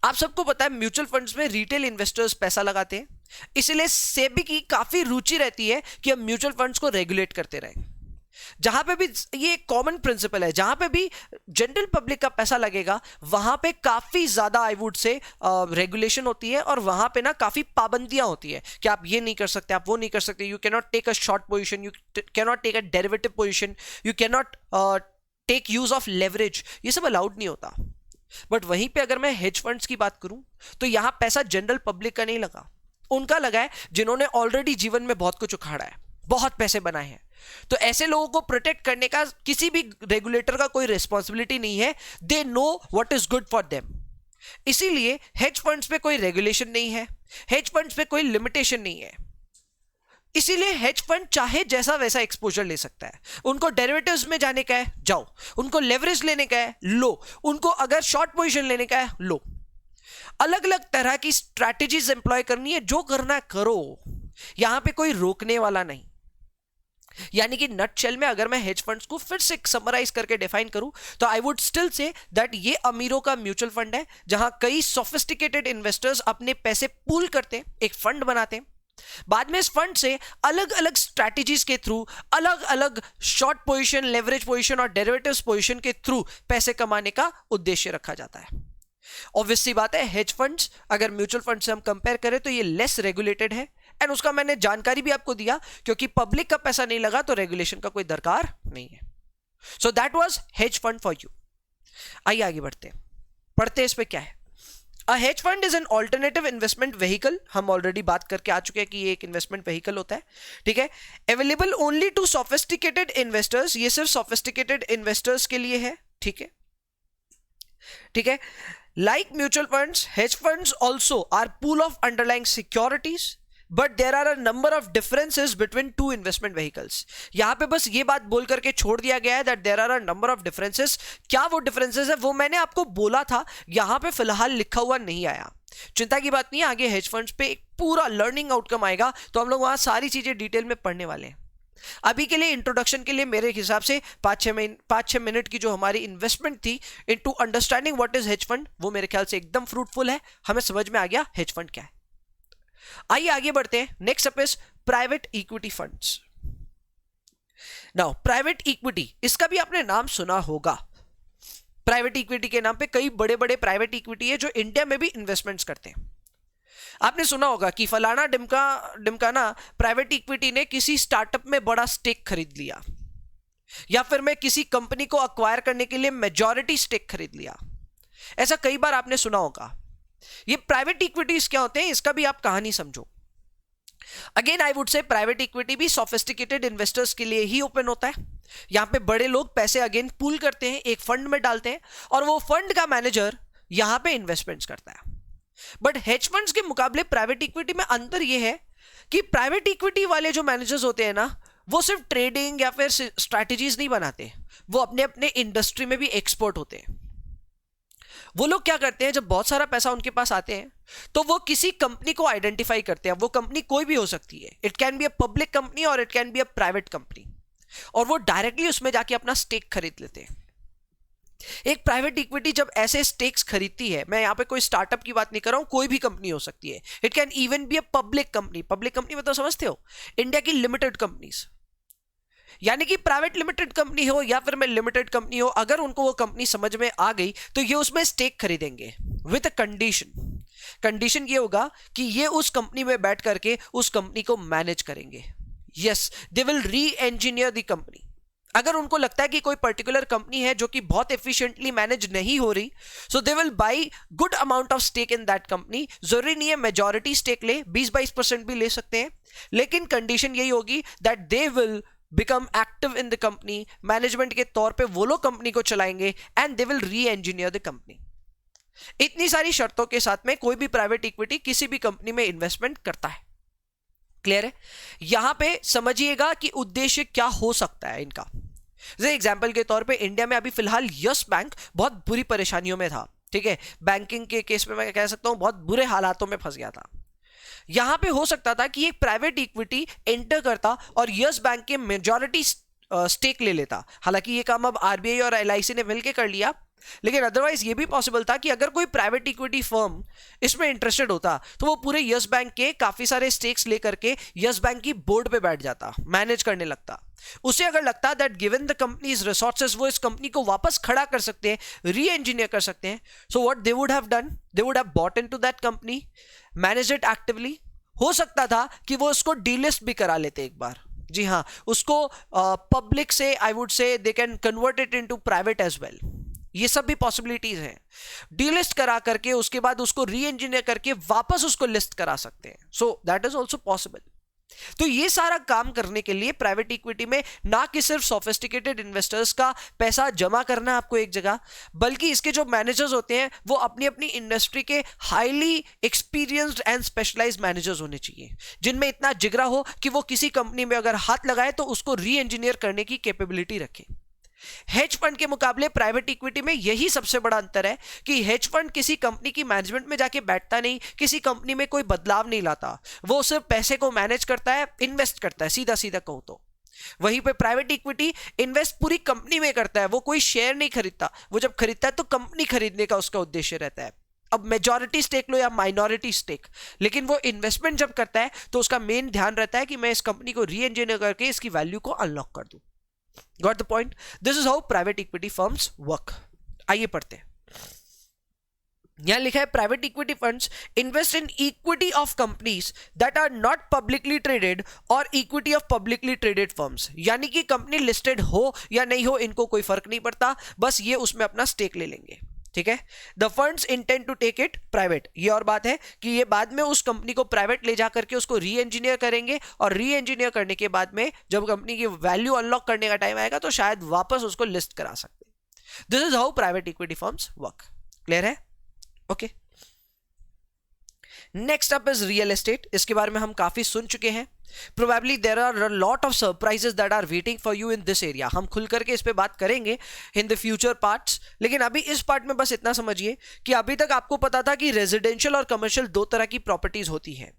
आप सबको पता है म्यूचुअल फंड्स में रिटेल इन्वेस्टर्स पैसा लगाते हैं, इसलिए सेबी की काफी रुचि रहती है कि हम म्यूचुअल फंड्स को रेगुलेट करते रहें। जहां पे भी ये कॉमन प्रिंसिपल है, जहां पे भी जनरल पब्लिक का पैसा लगेगा वहां पे काफी ज्यादा आई वुड से रेगुलेशन होती है, और वहां पे ना काफी पाबंदियां होती है कि आप ये नहीं कर सकते, आप वो नहीं कर सकते, you can not take a short position, you can not take a derivative position, you can not take use of leverage, ये सब अलाउड नहीं होता। बट वहीं पे अगर मैं हेज फंड्स की बात करूं तो यहां पैसा जनरल पब्लिक का नहीं लगा, उनका लगा है जिन्होंने ऑलरेडी जीवन में बहुत कुछ उखाड़ा है, बहुत पैसे बनाए हैं। तो ऐसे लोगों को प्रोटेक्ट करने का किसी भी रेगुलेटर का कोई रिस्पॉन्सिबिलिटी नहीं है, they know what is good for them. इसीलिए हेज फंड्स पे कोई रेगुलेशन नहीं है, हेज फंड्स पे कोई लिमिटेशन नहीं है, इसीलिए हेज फंड चाहे जैसा वैसा एक्सपोजर ले सकता है। उनको डेरिवेटिव्स में जाने का है, जाओ, उनको लेवरेज लेने का है, लो, उनको अगर शॉर्ट पोजीशन लेने का है, लो, अलग अलग तरह की स्ट्रैटेजीज एम्प्लॉय करनी है, जो करना है करो, यहां पे कोई रोकने वाला नहीं। यानी कि नटशेल में अगर मैं हेज फंड्स को फिर से समराइज करके डिफाइन करूं तो I would still say that ये अमीरों का म्यूचुअल फंड है, जहां कई सोफिस्टिकेटेड इन्वेस्टर्स अपने पैसे पूल करते हैं, एक फंड बनाते हैं, बाद में इस फंड से अलग अलग स्ट्रैटेजीज के थ्रू, अलग अलग शॉर्ट पोजीशन, लेवरेज पोजीशन और डेरिवेटिव्स पोजीशन के थ्रू पैसे कमाने का उद्देश्य रखा जाता है। ऑब्वियस सी बात है, हेज फंड्स अगर म्यूचुअल फंड से हम कंपेयर करें तो ये लेस रेगुलेटेड है, एंड उसका मैंने जानकारी भी आपको दिया, क्योंकि पब्लिक का पैसा नहीं लगा तो रेगुलेशन का कोई दरकार नहीं है। सो that was hedge fund for you. आइए आगे बढ़ते हैं, पढ़ते हैं इस पे क्या है। A hedge fund is an alternative investment vehicle, हम ऑलरेडी बात करके आ चुके हैं कि ये एक इन्वेस्टमेंट व्हीकल होता है, ठीक है। Available only to sophisticated investors, ये सिर्फ सोफिस्टिकेटेड इन्वेस्टर्स के लिए है, ठीक है, ठीक है। Like mutual funds, hedge funds also are pool of underlying securities, but there are a number of differences between two investment vehicles. यहां पे बस ये बात बोल करके छोड़ दिया गया है that there are a number of differences. क्या वो डिफरेंसेस है वो मैंने आपको बोला था, यहां पे फिलहाल लिखा हुआ नहीं आया, चिंता की बात नहीं है, आगे हेज फंड्स पे एक पूरा लर्निंग आउटकम आएगा तो हम लोग वहां सारी चीजें डिटेल में पढ़ने वाले हैं। अभी के लिए इंट्रोडक्शन के लिए मेरे हिसाब से 5-6 मिनट की जो हमारी इन्वेस्टमेंट थी into understanding what is hedge fund, वो मेरे ख्याल से एकदम फ्रूटफुल है, हमें समझ में आ गया हेज फंड क्या है। आइए आगे बढ़ते हैं। Next up is private equity funds. Now private equity, इसका भी आपने नाम सुना होगा। प्राइवेट इक्विटी के नाम पे कई बड़े बड़े प्राइवेट इक्विटी है जो इंडिया में भी इन्वेस्टमेंट्स करते हैं। आपने सुना होगा कि फलाना डिमकाना प्राइवेट इक्विटी ने किसी स्टार्टअप में बड़ा स्टेक खरीद लिया, या फिर मैं किसी कंपनी को अक्वायर करने के लिए मेजॉरिटी स्टेक खरीद लिया। ऐसा कई बार आपने सुना होगा। ये प्राइवेट इक्विटीज क्या होते हैं इसका भी आप कहानी समझो। अगेन आई वुड से प्राइवेट इक्विटी भी सोफिस्टिकेटेड इन्वेस्टर्स के लिए ही ओपन होता है। यहां पे बड़े लोग पैसे अगेन पूल करते हैं, एक फंड में डालते हैं, और वो फंड का मैनेजर यहां पे इन्वेस्टमेंट्स करता है। बट हेज फंड्स के मुकाबले प्राइवेट इक्विटी में अंतर यह है कि प्राइवेट इक्विटी वाले जो मैनेजर्स होते हैं ना, वो सिर्फ ट्रेडिंग या फिर स्ट्रैटेजीज नहीं बनाते, वो अपने अपने इंडस्ट्री में भी एक्सपर्ट होते हैं। वो लोग क्या करते हैं, जब बहुत सारा पैसा उनके पास आते हैं तो वो किसी कंपनी को आइडेंटिफाई करते हैं। वो कंपनी कोई भी हो सकती है, it can be a public company और इट कैन बी अ प्राइवेट कंपनी, और वो डायरेक्टली उसमें जाके अपना स्टेक खरीद लेते हैं। एक प्राइवेट इक्विटी जब ऐसे स्टेक्स खरीदती है, मैं यहां पे कोई स्टार्टअप की बात नहीं कर रहा हूं, कोई भी कंपनी हो सकती है, it can even be a public company. Public company मतलब समझते हो, इंडिया की लिमिटेड कंपनीज, यानी कि प्राइवेट लिमिटेड कंपनी हो या फिर मैं लिमिटेड कंपनी हो, अगर उनको वो कंपनी समझ में आ गई तो ये उसमें स्टेक खरीदेंगे विद अ कंडीशन। कंडीशन ये होगा कि ये उस कंपनी में बैठ करके उस कंपनी को मैनेज करेंगे। यस, दे विल री इंजीनियर द कंपनी। अगर उनको लगता है कि कोई पर्टिकुलर कंपनी है जो कि बहुत एफिशिएंटली मैनेज नहीं हो रही, so they will buy good amount of stake in that company. जरूरी नहीं है मेजॉरिटी स्टेक ले, 20-22% भी ले सकते हैं, लेकिन कंडीशन यही होगी that they will become active in the company. Management के तौर पे वो लोग कंपनी को चलाएंगे एंड दे विल री इंजीनियर द कंपनी। इतनी सारी शर्तों के साथ में कोई भी प्राइवेट इक्विटी किसी भी कंपनी में इन्वेस्टमेंट करता है। क्लियर है? यहां पे समझिएगा कि उद्देश्य क्या हो सकता है इनका। जैसे एग्जांपल के तौर पे इंडिया में अभी फिलहाल यस बैंक बहुत बुरी परेशानियों में था, ठीक है, बैंकिंग के केस में मैं कह सकता हूं बहुत बुरे हालातों में फंस गया था। यहां पे हो सकता था कि एक प्राइवेट इक्विटी एंटर करता और यस बैंक के मेजॉरिटी स्टेक ले लेता। हालांकि ये काम अब आरबीआई और एलआईसी ने मिलकर कर लिया, लेकिन अदरवाइज ये भी पॉसिबल था कि अगर कोई प्राइवेट इक्विटी फर्म इसमें इंटरेस्टेड होता तो वो पूरे यस बैंक के काफी सारे स्टेक्स लेकर के यस बैंक की बोर्ड पे बैठ जाता, मैनेज करने लगता। उसे अगर लगता that given the companies resources वो इस कंपनी को वापस खड़ा कर सकते हैं, री इंजीनियर कर सकते हैं, so what they would have done, they would have bought into that company, manage it actively. हो सकता था कि वो उसको डीलिस्ट भी करा लेते एक बार, जी हाँ, उसको पब्लिक से I would say they can convert it into private as well. ये सब भी पॉसिबिलिटीज हैं। डीलिस्ट करा करके उसके बाद उसको री इंजीनियर करके वापस उसको लिस्ट करा सकते हैं, सो दैट इज ऑल्सो पॉसिबल। तो ये सारा काम करने के लिए प्राइवेट इक्विटी में ना कि सिर्फ सोफिस्टिकेटेड इन्वेस्टर्स का पैसा जमा करना आपको एक जगह, बल्कि इसके जो मैनेजर्स होते हैं वो अपनी अपनी इंडस्ट्री के highly experienced and specialized managers होने चाहिए, जिनमें इतना जिगरा हो कि वो किसी कंपनी में अगर हाथ लगाए तो उसको री इंजीनियर करने की कैपेबिलिटी रखे। हेज फंड के मुकाबले प्राइवेट इक्विटी में यही सबसे बड़ा अंतर है कि हेज फंड किसी कंपनी की मैनेजमेंट में जाके बैठता नहीं, किसी कंपनी में कोई बदलाव नहीं लाता, वो सिर्फ पैसे को मैनेज करता है, इन्वेस्ट करता है, सीधा सीधा कहूं तो। वहीं पे प्राइवेट इक्विटी इन्वेस्ट पूरी कंपनी में करता है, वो कोई शेयर नहीं खरीदता, वो जब खरीदता है तो कंपनी खरीदने का उसका उद्देश्य रहता है। अब मेजॉरिटी स्टेक लो या माइनॉरिटी स्टेक, लेकिन वो इन्वेस्टमेंट जब करता है तो उसका मेन ध्यान रहता है कि मैं इस कंपनी को री इंजीनियर करके इसकी वैल्यू को अनलॉक कर दूं। Got the point? This is how private equity firms work. आइए पढ़ते हैं। यहां लिखा है private equity funds invest in equity of companies that are not publicly traded और equity of publicly traded firms, यानी कि कंपनी लिस्टेड हो या नहीं हो इनको कोई फर्क नहीं पड़ता, बस ये उसमें अपना स्टेक ले लेंगे, ठीक है। The funds intend to take it private, ये और बात है कि ये बाद में उस कंपनी को प्राइवेट ले जा करके उसको री इंजीनियर करेंगे, और री इंजीनियर करने के बाद में जब कंपनी की वैल्यू अनलॉक करने का टाइम आएगा तो शायद वापस उसको लिस्ट करा सकते हैं। This is how private equity firms work. Clear है? Okay. Next up is real estate. इसके बारे में हम काफी सुन चुके हैं। Probably there are a lot of surprises that are waiting for you in this area. हम खुल करके इस पे बात करेंगे in the future parts, लेकिन अभी इस पार्ट में बस इतना समझिए कि अभी तक आपको पता था कि रेजिडेंशियल और कमर्शियल दो तरह की प्रॉपर्टीज होती है।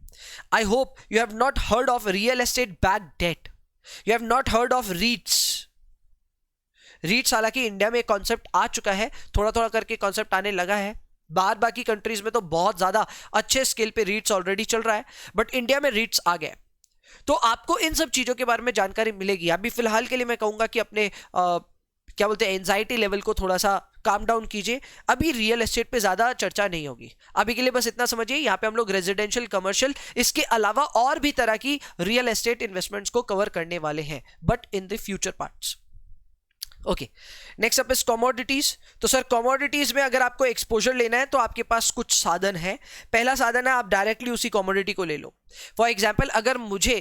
I hope you have not heard of real estate backed debt. You have not heard of REITs. REITs हालांकि इंडिया में कॉन्सेप्ट आ चुका है, थोड़ा थोड़ा करके कॉन्सेप्ट आने लगा है। बाकी कंट्रीज में तो बहुत ज्यादा अच्छे स्केल पे REITs ऑलरेडी चल रहा है, बट इंडिया में REITs आ गए। तो आपको इन सब चीजों के बारे में जानकारी मिलेगी। अभी फिलहाल के लिए मैं कहूंगा कि अपने क्या बोलते हैं एंजाइटी लेवल को थोड़ा सा काम डाउन कीजिए। अभी रियल एस्टेट पे ज्यादा चर्चा नहीं होगी। अभी के लिए बस इतना समझिए, यहाँ पे हम लोग रेजिडेंशियल, कमर्शियल, इसके अलावा और भी तरह की रियल एस्टेट इन्वेस्टमेंट्स को कवर करने वाले हैं, but in the future parts. Okay, next up is commodities. तो सर कमोडिटीज में अगर आपको एक्सपोजर लेना है तो आपके पास कुछ साधन है। पहला साधन है आप डायरेक्टली उसी कमोडिटी को ले लो। फॉर एग्जांपल अगर मुझे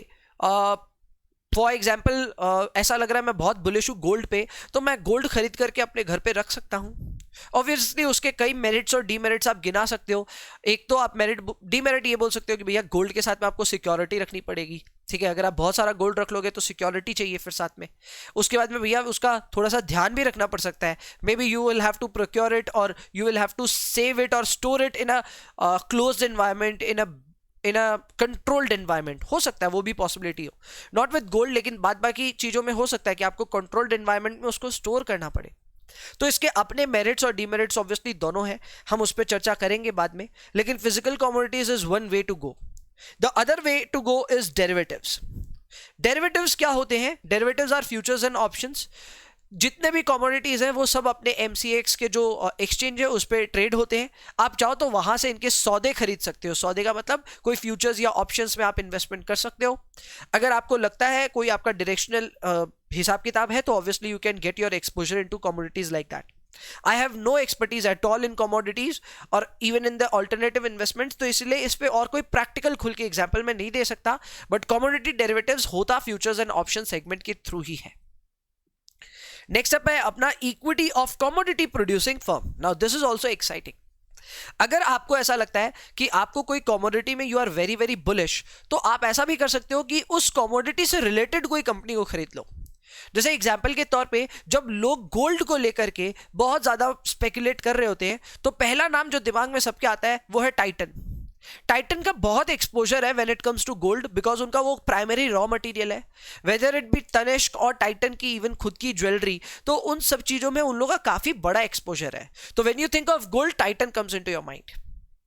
ऐसा लग रहा है मैं बहुत बुलिश हूँ गोल्ड पे, तो मैं गोल्ड खरीद करके अपने घर पे रख सकता हूँ। ऑब्वियसली उसके कई मेरिट्स और डीमेरिट्स आप गिना सकते हो। एक तो आप डीमेरिट ये बोल सकते हो कि भैया गोल्ड के साथ में आपको सिक्योरिटी रखनी पड़ेगी, ठीक है। अगर आप बहुत सारा गोल्ड रख लोगे तो सिक्योरिटी चाहिए फिर साथ में। उसके बाद में भैया उसका थोड़ा सा ध्यान भी रखना पड़ सकता है। Maybe you will have to procure it और you will have to save it और store it in a closed environment, in a controlled environment. हो सकता है वो भी पॉसिबिलिटी हो, नॉट विद गोल्ड, लेकिन बाकी चीजों में हो सकता है कि आपको कंट्रोल्ड एनवायरनमेंट में उसको स्टोर करना पड़े। तो इसके अपने मेरिट्स और डीमेरिट्स ऑब्वियसली दोनों हैं, हम उस पर चर्चा करेंगे बाद में। लेकिन physical commodities is one way to go. The other way to go is derivatives. Derivatives क्या होते हैं? Derivatives are futures and options. जितने भी कमोडिटीज हैं वो सब अपने MCX के जो एक्सचेंज है उस पर ट्रेड होते हैं। आप चाहो तो वहां से इनके सौदे खरीद सकते हो। सौदे का मतलब कोई फ्यूचर्स या ऑप्शंस में आप इन्वेस्टमेंट कर सकते हो। अगर आपको लगता है कोई आपका डायरेक्शनल हिसाब किताब है तो obviously you can get your exposure into commodities like that. I have no expertise at all in commodities और even in the alternative investments, तो इसलिए इस पे और कोई प्रैक्टिकल खुल के एग्जांपल मैं नहीं दे सकता। बट कमोडिटी डेरिवेटिव्स होता फ्यूचर्स एंड ऑप्शन सेगमेंट के थ्रू ही है। नेक्स्ट अप है अपना equity of commodity producing firm. Now this is also exciting. अगर आपको ऐसा लगता है कि आपको कोई कमोडिटी में you are very very bullish, तो आप ऐसा भी कर सकते हो कि उस कमोडिटी से रिलेटेड कोई कंपनी को खरीद लो। जैसे एग्जाम्पल के तौर पे जब लोग गोल्ड को लेकर के बहुत ज्यादा स्पेकुलेट कर रहे होते हैं तो पहला नाम जो दिमाग में सबके आता है वो है टाइटन। टाइटन का बहुत एक्सपोजर है when it comes to gold, because उनका वो प्राइमरी रॉ मटेरियल है, वेदर इट बी तनिष्क और टाइटन की इवन खुद की ज्वेलरी, तो उन सब चीजों में उन लोगों का काफी बड़ा एक्सपोजर है। तो when you think of gold, Titan comes into your mind.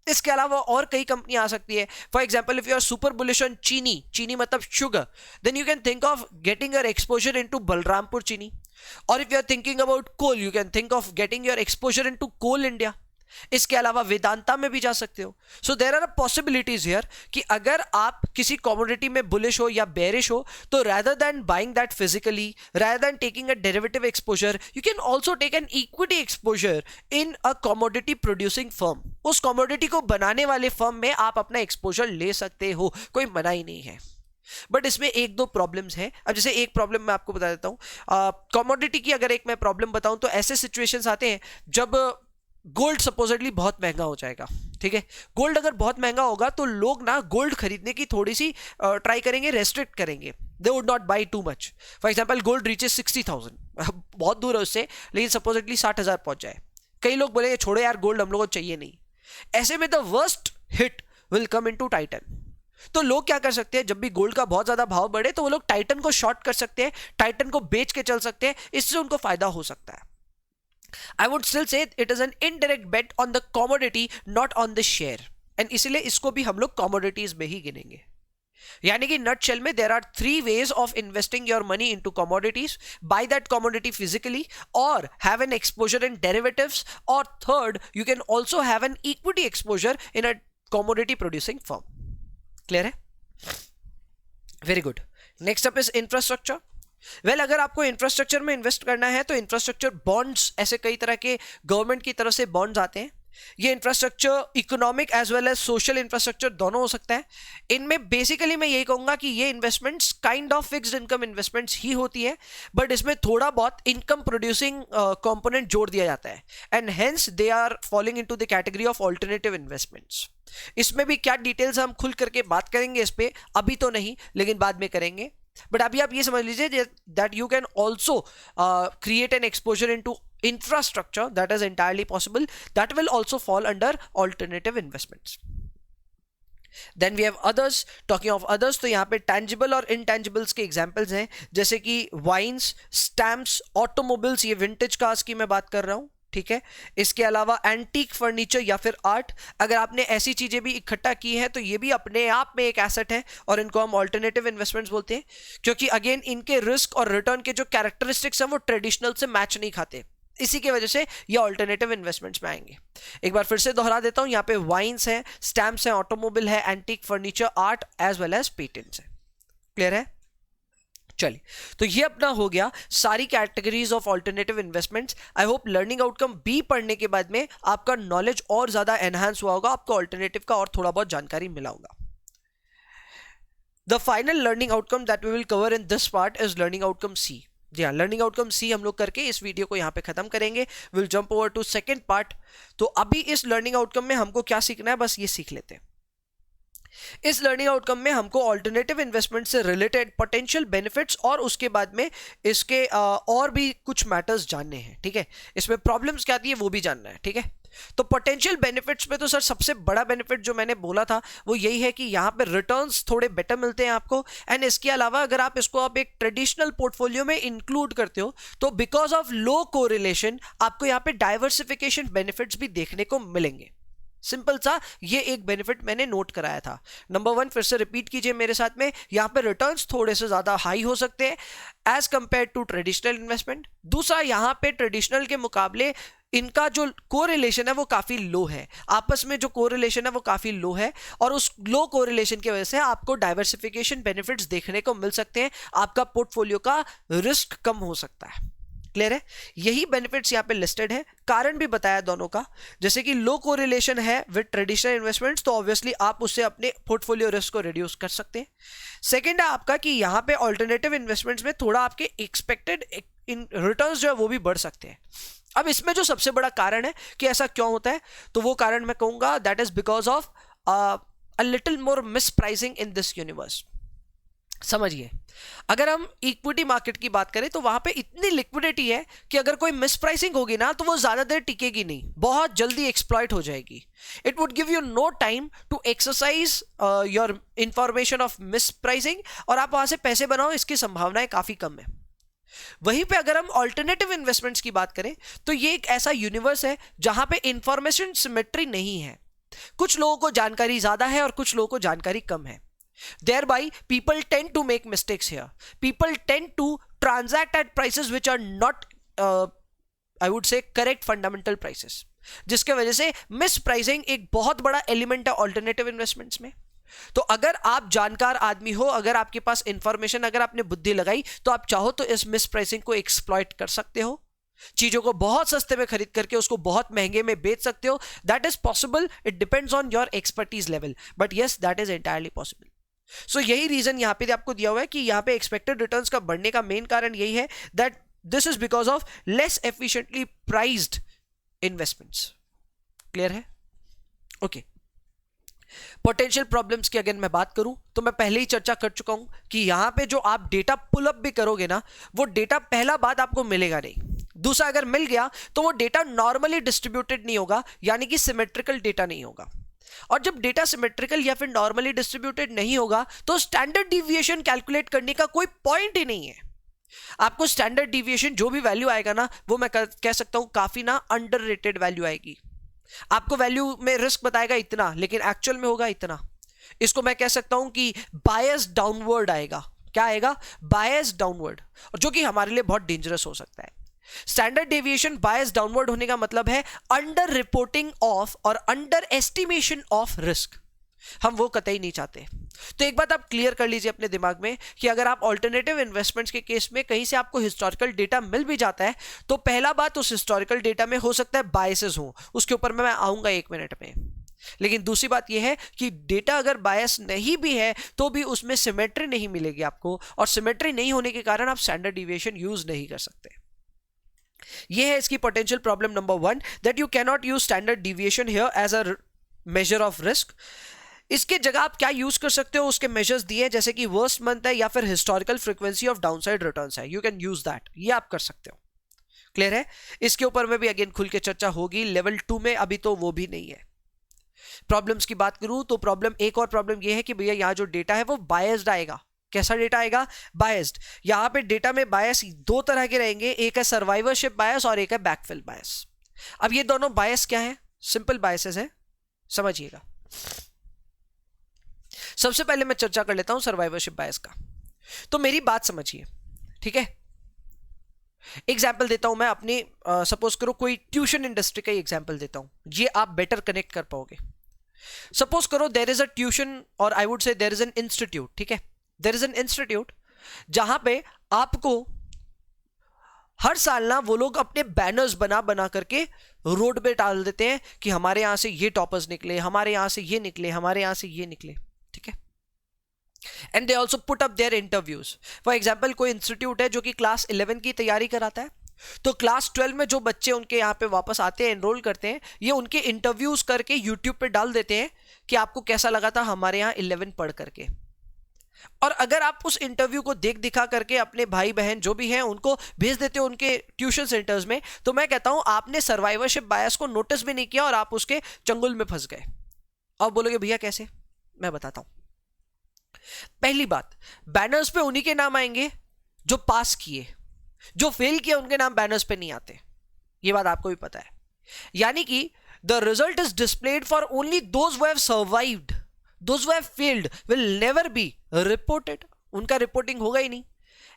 इसके अलावा और कई कंपनियां आ सकती है। For example, if you are super bullish on chini, चीनी मतलब sugar, then you can think of getting your exposure into Balrampur Chini. और if you are thinking about coal, you can think of getting your exposure into Coal India. इसके अलावा वेदांता में भी जा सकते हो। सो देयर आर पॉसिबिलिटीज हियर कि अगर आप किसी कमोडिटी में बुलिश हो या बेरिश हो, तो rather than buying that physically, rather than taking a derivative exposure, you can also take an equity exposure in a commodity producing firm। उस कमोडिटी को बनाने वाले फर्म में आप अपना एक्सपोजर ले सकते हो, कोई मना ही नहीं है। बट इसमें एक दो प्रॉब्लम्स हैं। अब जैसे एक प्रॉब्लम मैं आपको बता देता हूं, कमोडिटी की अगर एक मैं प्रॉब्लम बताऊं तो ऐसे सिचुएशंस आते हैं जब गोल्ड सपोजिटली बहुत महंगा हो जाएगा। ठीक है, गोल्ड अगर बहुत महंगा होगा तो लोग ना गोल्ड खरीदने की थोड़ी सी ट्राई करेंगे, रेस्ट्रिक्ट करेंगे, they would not by too much. For example, gold reaches 60,000, बहुत दूर है उससे, लेकिन सपोजिटली 60,000 पहुंच जाए, कई लोग बोलेंगे छोड़ो यार गोल्ड हम लोगों को चाहिए नहीं। ऐसे में the worst hit will come into Titan. तो लोग क्या कर सकते हैं, जब भी गोल्ड का बहुत ज्यादा भाव बढ़े तो वो लोग टाइटन को शॉर्ट कर सकते हैं, टाइटन को बेच के चल सकते हैं, इससे उनको फायदा हो सकता है। I would still say it is an indirect bet on the commodity, not on the share, and इसलिए इसको भी हम लोग commodities में ही गिनेंगे। यानी कि नटशेल में there are 3 ways of investing your money into commodities: buy that commodity physically, or have an exposure in derivatives, or third, you can also have an equity exposure in a commodity producing firm। Clear है? Very good. Next up is infrastructure. Well, अगर आपको infrastructure में invest करना है तो infrastructure bonds, ऐसे कई तरह के गवर्नमेंट की तरफ से बॉन्ड्स आते हैं। ये infrastructure economic as well as social infrastructure दोनों हो सकता है। इनमें बेसिकली मैं यही कहूंगा कि ये investments kind of fixed income investments ही होती है, बट इसमें थोड़ा बहुत इनकम प्रोड्यूसिंग कंपोनेंट जोड़ दिया जाता है, and hence they are following into the category of alternative investments. इसमें भी क्या डिटेल्स हम खुल करके बात करेंगे इस पे, अभी तो नहीं, लेकिन बाद में करेंगे। बट अभी आप ये समझ लीजिए that you can also create an exposure into infrastructure, that is entirely possible, that will also fall under alternative investments। Then we have others। talking of others, तो यहाँ पे tangible और intangibles के examples हैं, जैसे कि wines, stamps, automobiles, ये vintage cars की मैं बात कर रहा हूँ। ठीक है, इसके अलावा एंटीक फर्नीचर या फिर आर्ट, अगर आपने ऐसी चीजें भी इकट्ठा की हैं तो ये भी अपने आप में एक एसेट है और इनको हम ऑल्टरनेटिव इन्वेस्टमेंट्स बोलते हैं, क्योंकि अगेन इनके रिस्क और रिटर्न के जो कैरेक्टरिस्टिक्स हैं वो ट्रेडिशनल से मैच नहीं खाते, इसी की वजह से ये ऑल्टरनेटिव इन्वेस्टमेंट्स में आएंगे। एक बार फिर से दोहरा देता हूं, यहाँ पे वाइन्स हैं, स्टैम्प्स हैं, ऑटोमोबाइल है, antique furniture, art as well as patents है। क्लियर है? चलिए, तो ये अपना हो गया सारी categories of alternative investments. I hope learning outcome B पढ़ने के बाद में आपका नॉलेज और ज्यादा एनहांस हुआ होगा, आपको ऑल्टरनेटिव का और थोड़ा बहुत जानकारी मिला होगा। The final learning outcome that we will cover in this part is learning outcome C. जी हाँ, लर्निंग आउटकम सी हम लोग करके इस वीडियो को यहाँ पे खत्म करेंगे। Will jump over to second part. तो अभी इस लर्निंग आउटकम में हमको क्या सीखना है, बस ये सीख लेते हैं। इस लर्निंग आउटकम में हमको ऑल्टरनेटिव इन्वेस्टमेंट से रिलेटेड पोटेंशियल बेनिफिट्स और उसके बाद में इसके और भी कुछ मैटर्स जानने हैं। ठीक है, इसमें प्रॉब्लम्स क्या आती है वो भी जानना है। ठीक है, तो पोटेंशियल बेनिफिट्स में तो सर सबसे बड़ा बेनिफिट जो मैंने बोला था वो यही है कि यहाँ पे रिटर्न्स थोड़े बेटर मिलते हैं आपको, एंड इसके अलावा अगर आप इसको आप एक ट्रेडिशनल पोर्टफोलियो में इंक्लूड करते हो तो बिकॉज ऑफ लो कोरिलेशन आपको यहाँ पे डाइवर्सिफिकेशन बेनिफिट्स भी देखने को मिलेंगे। सिंपल सा ये एक बेनिफिट मैंने नोट कराया था। नंबर 1 फिर से रिपीट कीजिए मेरे साथ में, यहाँ पे रिटर्न्स थोड़े से ज्यादा हाई हो सकते हैं as compare to traditional investment. दूसरा, यहाँ पे ट्रेडिशनल के मुकाबले इनका जो कोरिलेशन है वो काफी लो है, आपस में जो कोरिलेशन है वो काफी लो है, और उस लो कोरिलेशन की वजह से आपको डाइवर्सिफिकेशन बेनिफिट्स देखने को मिल सकते हैं, आपका पोर्टफोलियो का रिस्क कम हो सकता है। क्लियर है? यही बेनिफिट्स यहाँ पे लिस्टेड है, कारण भी बताया दोनों का। जैसे कि लो कोरिलेशन है विद ट्रेडिशनल इन्वेस्टमेंट्स, तो ऑब्वियसली आप उससे अपने पोर्टफोलियो रिस्क को रिड्यूस कर सकते हैं। सेकंड है आपका कि यहाँ पे ऑल्टरनेटिव इन्वेस्टमेंट्स में थोड़ा आपके एक्सपेक्टेड रिटर्न्स जो है वो भी बढ़ सकते हैं। अब इसमें जो सबसे बड़ा कारण है कि ऐसा क्यों होता है, तो वो कारण मैं कहूंगा that is because of a little more miss pricing in this universe. समझिए, अगर हम इक्विटी मार्केट की बात करें तो वहां पे इतनी लिक्विडिटी है कि अगर कोई मिस प्राइसिंग होगी ना तो वो ज्यादा देर टिकेगी नहीं, बहुत जल्दी एक्सप्लॉइट हो जाएगी. It would give you no time to exercise your information of mispricing और आप वहां से पैसे बनाओ, इसकी संभावनाएं काफी कम है. वहीं पे अगर हम ऑल्टरनेटिव इन्वेस्टमेंट्स की बात करें तो ये एक ऐसा यूनिवर्स है जहां पे इंफॉर्मेशन सिमेट्री नहीं है. कुछ लोगों को जानकारी ज्यादा है और कुछ लोगों को जानकारी कम है. Thereby, people tend to make mistakes here. People tend to transact at prices which are not, I would say, correct fundamental prices. जिसके वजह से मिस प्राइसिंग एक बहुत बड़ा एलिमेंट है ऑल्टरनेटिव इन्वेस्टमेंट्स में. तो अगर आप जानकार आदमी हो, अगर आपके पास इंफॉर्मेशन, अगर आपने बुद्धि लगाई, तो आप चाहो तो इस मिस प्राइसिंग को एक्सप्लॉइट कर सकते हो. चीजों को बहुत सस्ते में खरीद करके उसको बहुत महंगे में बेच सकते हो. That is possible. It depends on your expertise level, but yes, that is entirely possible. So यही रीजन यहां पे आपको दिया हुआ है कि यहां पे एक्सपेक्टेड रिटर्न्स का बढ़ने का मेन कारण यही है that this is because of less efficiently priced investments. Clear है? ओके. पोटेंशियल प्रॉब्लम्स की अगर मैं बात करूं तो मैं पहले ही चर्चा कर चुका हूं कि यहां पे जो आप डेटा पुल अप भी करोगे ना, वो डेटा पहला बात आपको मिलेगा नहीं. दूसरा, अगर मिल गया तो वो डेटा नॉर्मली डिस्ट्रीब्यूटेड नहीं होगा, यानी कि सिमेट्रिकल डेटा नहीं होगा. और जब डेटा सिमेट्रिकल या फिर नॉर्मली डिस्ट्रीब्यूटेड नहीं होगा तो स्टैंडर्ड डिविएशन कैलकुलेट करने का कोई पॉइंट ही नहीं है. आपको स्टैंडर्ड डिविएशन जो भी वैल्यू आएगा ना, वो मैं कह सकता हूं काफी ना अंडररेटेड वैल्यू आएगी. आपको वैल्यू में रिस्क बताएगा इतना, लेकिन एक्चुअल में होगा इतना. इसको मैं कह सकता हूं कि बायस डाउनवर्ड आएगा. क्या आएगा? बायस डाउनवर्ड, जो कि हमारे लिए बहुत डेंजरस हो सकता है. स्टैंडर्ड डेविएशन बायस डाउनवर्ड होने का मतलब है अंडर रिपोर्टिंग ऑफ और अंडर एस्टिमेशन ऑफ रिस्क. हम वो कतई नहीं चाहते. तो एक बात आप क्लियर कर लीजिए अपने दिमाग में कि अगर आप ऑल्टरनेटिव इन्वेस्टमेंट्स के केस में कहीं से आपको हिस्टोरिकल डेटा मिल भी जाता है तो पहला बात, उस हिस्टोरिकल डेटा में हो सकता है बायसेस हो, उसके ऊपर मैं आऊंगा 1 मिनट में. लेकिन दूसरी बात यह है कि डेटा अगर बायस नहीं भी है तो भी उसमें सिमेट्री नहीं मिलेगी आपको, और सिमेट्री नहीं होने के कारण आप स्टैंडर्ड डिविएशन यूज नहीं कर सकते. ये है इसकी potential problem number 1, that you can not use standard deviation here as a measure of risk. इसके जगह आप क्या यूज कर सकते हो, उसके मेजर्स दिए हैं, जैसे कि वर्स्ट मंथ है या फिर historical frequency of downside returns है. You can use that. ये आप कर सकते हो. क्लियर है? इसके ऊपर में भी अगेन खुल के चर्चा होगी. लेवल 2 में अभी तो वो भी नहीं है. प्रॉब्लम्स की बात करूं तो प्रॉब्लम, एक और प्रॉब्लम ये है कि भैया यहां जो डेटा है वो बायस्ड आएगा. कैसा डेटा आएगा? बायस्ड. यहां पे डेटा में बायस 2 तरह के रहेंगे, एक है सर्वाइवरशिप बायस और एक है बैकफिल बायस. अब ये दोनों बायस क्या है? सिंपल बायसेस है, समझिएगा. सबसे पहले मैं चर्चा कर लेता हूं सर्वाइवरशिप बायस का. तो मेरी बात समझिए, ठीक है? एग्जाम्पल देता हूं मैं अपनी, सपोज करो कोई ट्यूशन इंडस्ट्री का एग्जाम्पल देता हूं, ये आप बेटर कनेक्ट कर पाओगे. सपोज करो देयर इज अ ट्यूशन, और I would say there is an institute. ठीक है? देयर इज एन इंस्टीट्यूट जहां पे आपको हर साल ना वो लोग अपने बैनर्स बना बना करके रोड पे डाल देते हैं कि हमारे यहां से ये टॉपर्स निकले, हमारे यहां से ये निकले, हमारे यहां से ये निकले. ठीक है? And they also put up their interviews. For example, कोई इंस्टीट्यूट है जो कि क्लास 11 की तैयारी कराता है, तो क्लास 12 में जो बच्चे उनके यहाँ पे वापस आते हैं, एनरोल करते हैं, ये उनके इंटरव्यूज करके यूट्यूब पे डाल देते हैं कि आपको कैसा लगा था हमारे यहाँ 11 पढ़ करके. और अगर आप उस इंटरव्यू को देख दिखा करके अपने भाई बहन जो भी हैं उनको भेज देते हो उनके ट्यूशन सेंटर्स में, तो मैं कहता हूं आपने सर्वाइवरशिप बायस को नोटिस भी नहीं किया और आप उसके चंगुल में फंस गए. और बोलोगे भैया कैसे? मैं बताता हूं. पहली बात, बैनर्स पे उन्हीं के नाम आएंगे जो पास किए, जो फेल किए उनके नाम बैनर्स पे नहीं आते. ये बात आपको भी पता है. यानी कि the result is displayed for only those who have survived. Those who have failed will never be reported. उनका रिपोर्टिंग होगा ही नहीं.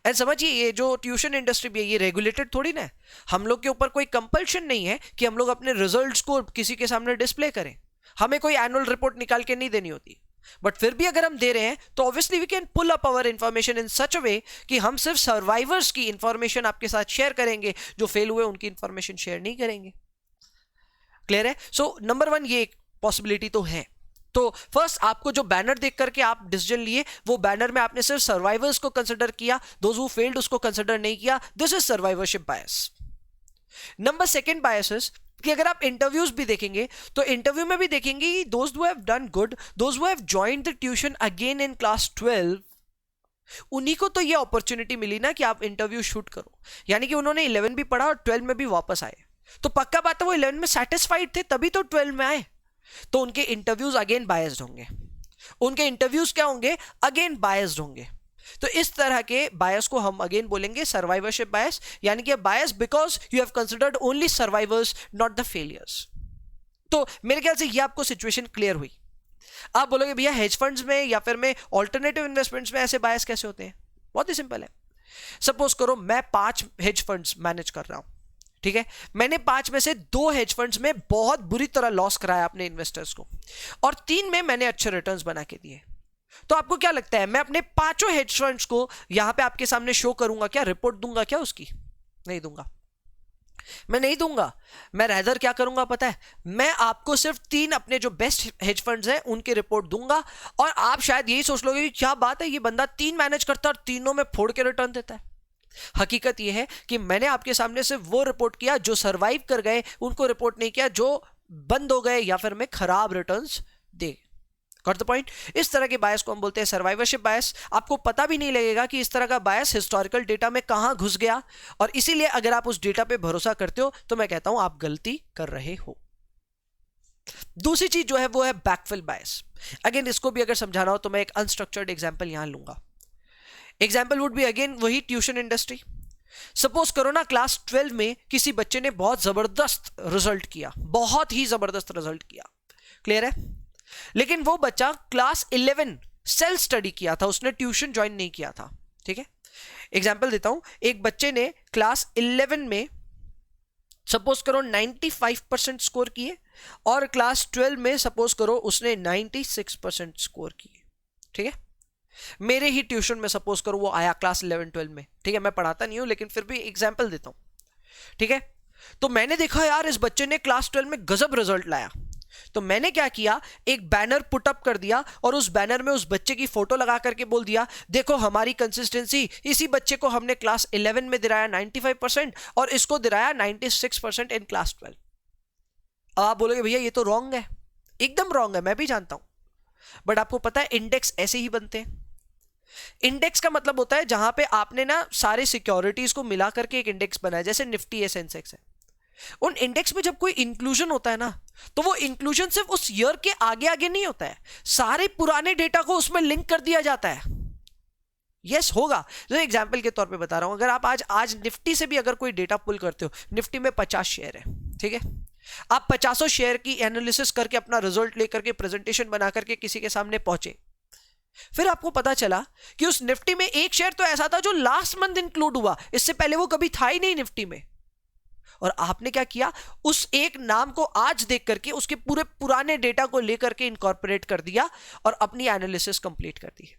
एंड समझिए, ये जो ट्यूशन इंडस्ट्री भी है ये रेगुलेटेड थोड़ी ना है. हम लोग के ऊपर कोई कंपल्शन नहीं है कि हम लोग अपने रिजल्ट्स को किसी के सामने डिस्प्ले करें. हमें कोई एनुअल रिपोर्ट निकाल के नहीं देनी होती. बट फिर भी अगर हम दे रहे हैं तो obviously we can pull up our information in such a way कि हम सिर्फ सर्वाइवर्स की इंफॉर्मेशन आपके साथ शेयर करेंगे, जो फेल हुए उनकी इंफॉर्मेशन शेयर नहीं करेंगे. क्लियर है? सो नंबर 1 ये एक पॉसिबिलिटी तो है. तो फर्स्ट आपको जो बैनर देख करके आप डिसीजन लिए, वो बैनर में आपने सिर्फ सर्वाइवर्स को कंसिडर किया, दोज हु फेल्ड उसको कंसिडर नहीं किया. This is survivorship bias. Number 2 bias is कि अगर आप इंटरव्यूज भी देखेंगे तो इंटरव्यू में भी देखेंगे those who have done good, those who have joined the tuition again in class 12, उन्हीं को तो ये अपॉर्चुनिटी मिली ना कि आप इंटरव्यू शूट करो, यानी कि उन्होंने 11 भी पढ़ा और 12 में भी वापस आए, तो पक्का बात है वो 11 में सेटिस्फाइड थे तभी तो 12 में आए। तो उनके इंटरव्यूज अगेन बायस्ड होंगे, उनके इंटरव्यूज क्या होंगे, अगेन बायस्ड होंगे। तो इस तरह के बायस को हम अगेन बोलेंगे सर्वाइवरशिप बायस, यानी कि bias because you have considered only survivors not the failures. तो मेरे ख्याल से ये आपको सिचुएशन क्लियर हुई। आप बोलोगे भैया हेज फंड्स में या फिर मैं ऑल्टरनेटिव इन्वेस्टमेंट्स में ऐसे बायस कैसे होते हैं? बहुत ही सिंपल है। सपोज करो मैं 5 हेज फंड्स मैनेज कर रहा हूं, ठीक है, मैंने 5 में से 2 हेज फंड्स में बहुत बुरी तरह लॉस कराया अपने इन्वेस्टर्स को, और 3 में मैंने अच्छे रिटर्न्स बना के दिए। तो आपको क्या लगता है मैं अपने 5 हेज फंड्स को यहां पे आपके सामने शो करूंगा क्या, रिपोर्ट दूंगा क्या उसकी? नहीं दूंगा, मैं नहीं दूंगा। मैं रेदर क्या करूंगा पता है, मैं आपको सिर्फ 3 अपने जो बेस्ट हेज फंड्स हैं उनकी रिपोर्ट दूंगा, और आप शायद यही सोच लोगे कि क्या बात है, ये बंदा 3 मैनेज करता है और तीनों में फोड़ के रिटर्न देता है। हकीकत यह है कि मैंने आपके सामने सिर्फ वो रिपोर्ट किया जो सरवाइव कर गए, उनको रिपोर्ट नहीं किया जो बंद हो गए या फिर में खराब returns they. Got the point? इस तरह के बायस को हम बोलते हैं सर्वाइवरशिप बायस। आपको पता भी नहीं लगेगा कि इस तरह का बायस हिस्टोरिकल डेटा में कहां घुस गया, और इसीलिए अगर आप उस डेटा पे भरोसा करते हो तो मैं कहता हूं आप गलती कर रहे हो। दूसरी चीज जो है वो है बैकफिल बायस। अगेन इसको भी अगर समझाना हो तो मैं एक अनस्ट्रक्चर्ड एग्जांपल यहां लूंगा। एग्जाम्पल वुड बी अगेन वही ट्यूशन इंडस्ट्री। सपोज करो ना क्लास 12 में किसी बच्चे ने बहुत जबरदस्त रिजल्ट किया, बहुत ही जबरदस्त रिजल्ट किया, क्लियर है, लेकिन वो बच्चा क्लास 11 सेल्फ स्टडी किया था, उसने ट्यूशन ज्वाइन नहीं किया था, ठीक है। एग्जाम्पल देता हूं, एक बच्चे ने क्लास 11 में सपोज करो 95% स्कोर किए, और क्लास 12 में सपोज करो उसने 96% स्कोर किए, ठीक है। मेरे ही ट्यूशन में सपोज करो वो आया क्लास 11-12 में, ठीक है, मैं पढ़ाता नहीं हूं लेकिन फिर भी एग्जाम्पल देता हूं, ठीक है। तो मैंने देखा यार इस बच्चे ने क्लास 12 में गजब रिजल्ट लाया, तो मैंने क्या किया, एक बैनर पुट अप कर दिया और उस बैनर में उस बच्चे की फोटो लगा करके बोल दिया देखो हमारी कंसिस्टेंसी, इसी बच्चे को हमने क्लास 11 में दिलाया 95% और इसको दिलाया 96% इन क्लास 12। आप बोलोगे भैया ये तो रॉन्ग है, एकदम रॉन्ग है, मैं भी जानता हूं, बट आपको पता है इंडेक्स ऐसे ही बनते हैं। इंडेक्स का मतलब होता है जहां पे आपने ना सारे सिक्योरिटीज को मिला करके एक इंडेक्स बनाया, जैसे निफ्टी है, सेंसेक्स है। उन इंडेक्स में जब कोई इंक्लूजन होता है ना, तो वो इंक्लूजन सिर्फ उस ईयर के आगे आगे नहीं होता है, सारे पुराने डेटा को उसमें लिंक कर दिया जाता है। यस होगा, जो एग्जांपल के तौर पे बता रहा हूं, अगर आप आज निफ्टी से भी अगर कोई डेटा पुल करते हो, निफ्टी में 50 शेयर है, ठीक है, आप 50 शेयर की एनालिसिस करके अपना रिजल्ट लेकर के प्रेजेंटेशन बना करके किसी के सामने पहुंचे, फिर आपको पता चला कि उस निफ्टी में एक शेयर तो ऐसा था जो लास्ट मंथ इंक्लूड हुआ, इससे पहले वो कभी था ही नहीं निफ्टी में, और आपने क्या किया, उस एक नाम को आज देख करके उसके पूरे पुराने डेटा को लेकर के इनकॉर्पोरेट कर दिया और अपनी एनालिसिस कंप्लीट कर दी।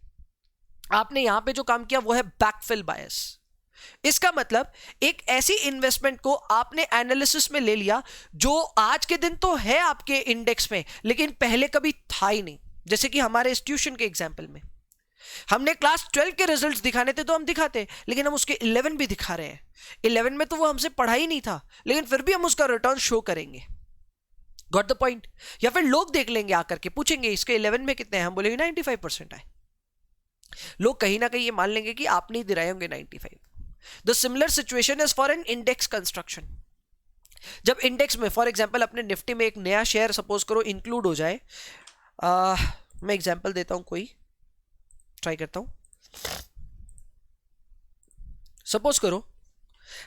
आपने यहां पे जो काम किया वो है बैकफिल बायस। इसका मतलब एक ऐसी इन्वेस्टमेंट को आपने एनालिसिस में ले लिया जो आज के दिन तो है आपके इंडेक्स में लेकिन पहले कभी था ही नहीं। जैसे कि हमारे इंस्टीट्यूशन के एग्जाम्पल में हमने क्लास 12 के रिजल्ट्स दिखाने थे तो हम दिखाते, लेकिन हम उसके 11 भी दिखा रहे हैं। 11 में तो वो हमसे पढ़ा ही नहीं था, लेकिन फिर भी हम उसका रिटर्न शो करेंगे। Got the point? या फिर लोग देख लेंगे आकर के, पूछेंगे इसके 11 में कितने हैं, हम बोलेंगे 95% आए। लोग कहीं ना कहीं ये मान लेंगे कि आप नहीं दिलाए होंगे 95। The similar situation is for an index construction. जब इंडेक्स में फॉर एग्जाम्पल अपने निफ्टी में एक नया शेयर सपोज करो इंक्लूड हो जाए, मैं एग्जाम्पल देता हूं, कोई ट्राई करता हूं। सपोज करो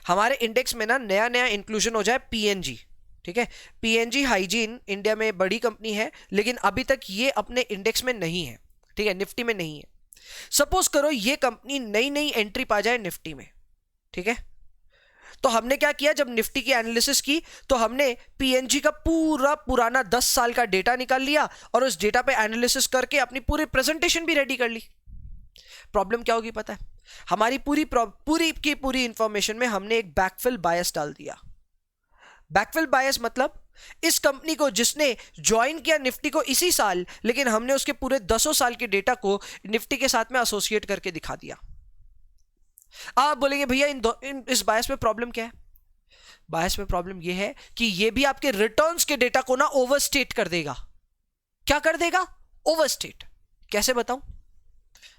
हमारे इंडेक्स में ना नया नया इंक्लूजन हो जाए पीएनजी, ठीक है। पीएनजी हाइजीन इंडिया में बड़ी कंपनी है लेकिन अभी तक ये अपने इंडेक्स में नहीं है, ठीक है, निफ्टी में नहीं है। सपोज करो ये कंपनी नई नई एंट्री पा जाए निफ्टी में, ठीक है। तो हमने क्या किया, जब निफ्टी की एनालिसिस की तो हमने पीएनजी का पूरा पुराना 10 साल का डेटा निकाल लिया और उस डेटा पे एनालिसिस करके अपनी पूरी प्रेजेंटेशन भी रेडी कर ली। प्रॉब्लम क्या होगी पता है, हमारी पूरी इंफॉर्मेशन में हमने एक बैकफिल बायस डाल दिया। बैकफिल बायस मतलब इस कंपनी को जिसने ज्वाइन किया निफ्टी को इसी साल, लेकिन हमने उसके पूरे 10 साल के डेटा को निफ्टी के साथ में एसोसिएट करके दिखा दिया। आप बोलेंगे भैया इस बायस में प्रॉब्लम क्या है? बायस में प्रॉब्लम यह है कि यह भी आपके रिटर्न्स के डेटा को ना ओवरस्टेट कर देगा। क्या कर देगा? ओवरस्टेट। कैसे बताऊं?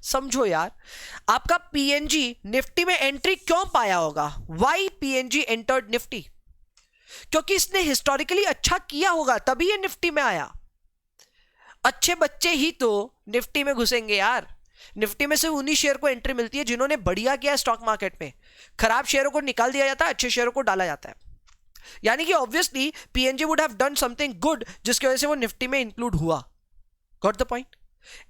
समझो यार, आपका पीएनजी निफ्टी में एंट्री क्यों पाया होगा? Why PNG entered Nifty? क्योंकि इसने हिस्टोरिकली अच्छा किया होगा, तभी ये निफ्टी में आया। अच्छे बच्चे ही तो निफ्टी में घुसेंगे यार। निफ्टी में सिर्फ उन्हीं शेयर को एंट्री मिलती है जिन्होंने बढ़िया किया स्टॉक मार्केट में। खराब शेयरों को निकाल दिया जाता है, अच्छे शेयरों को डाला जाता है। यानी कि obviously PNG would have done something good जिसकी वजह से वो निफ्टी में इंक्लूड हुआ। Got the point?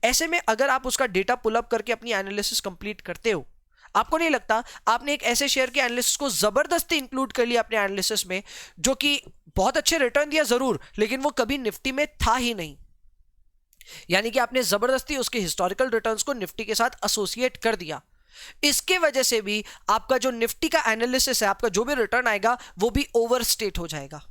ऐसे में अगर आप उसका डेटा पुल अप करके अपनी एनालिसिस कंप्लीट करते हो, आपको नहीं लगता आपने एक ऐसे शेयर के एनालिसिस को जबरदस्ती इंक्लूड कर लिया अपने एनालिसिस में, जो कि बहुत अच्छे रिटर्न दिया जरूर, लेकिन वो कभी निफ्टी में था ही नहीं। यानी कि आपने जबरदस्ती उसके हिस्टोरिकल रिटर्न्स को निफ्टी के साथ एसोसिएट कर दिया। इसके वजह से भी आपका जो निफ्टी का एनालिसिस है, आपका जो भी रिटर्न आएगा वो भी ओवरस्टेट हो जाएगा।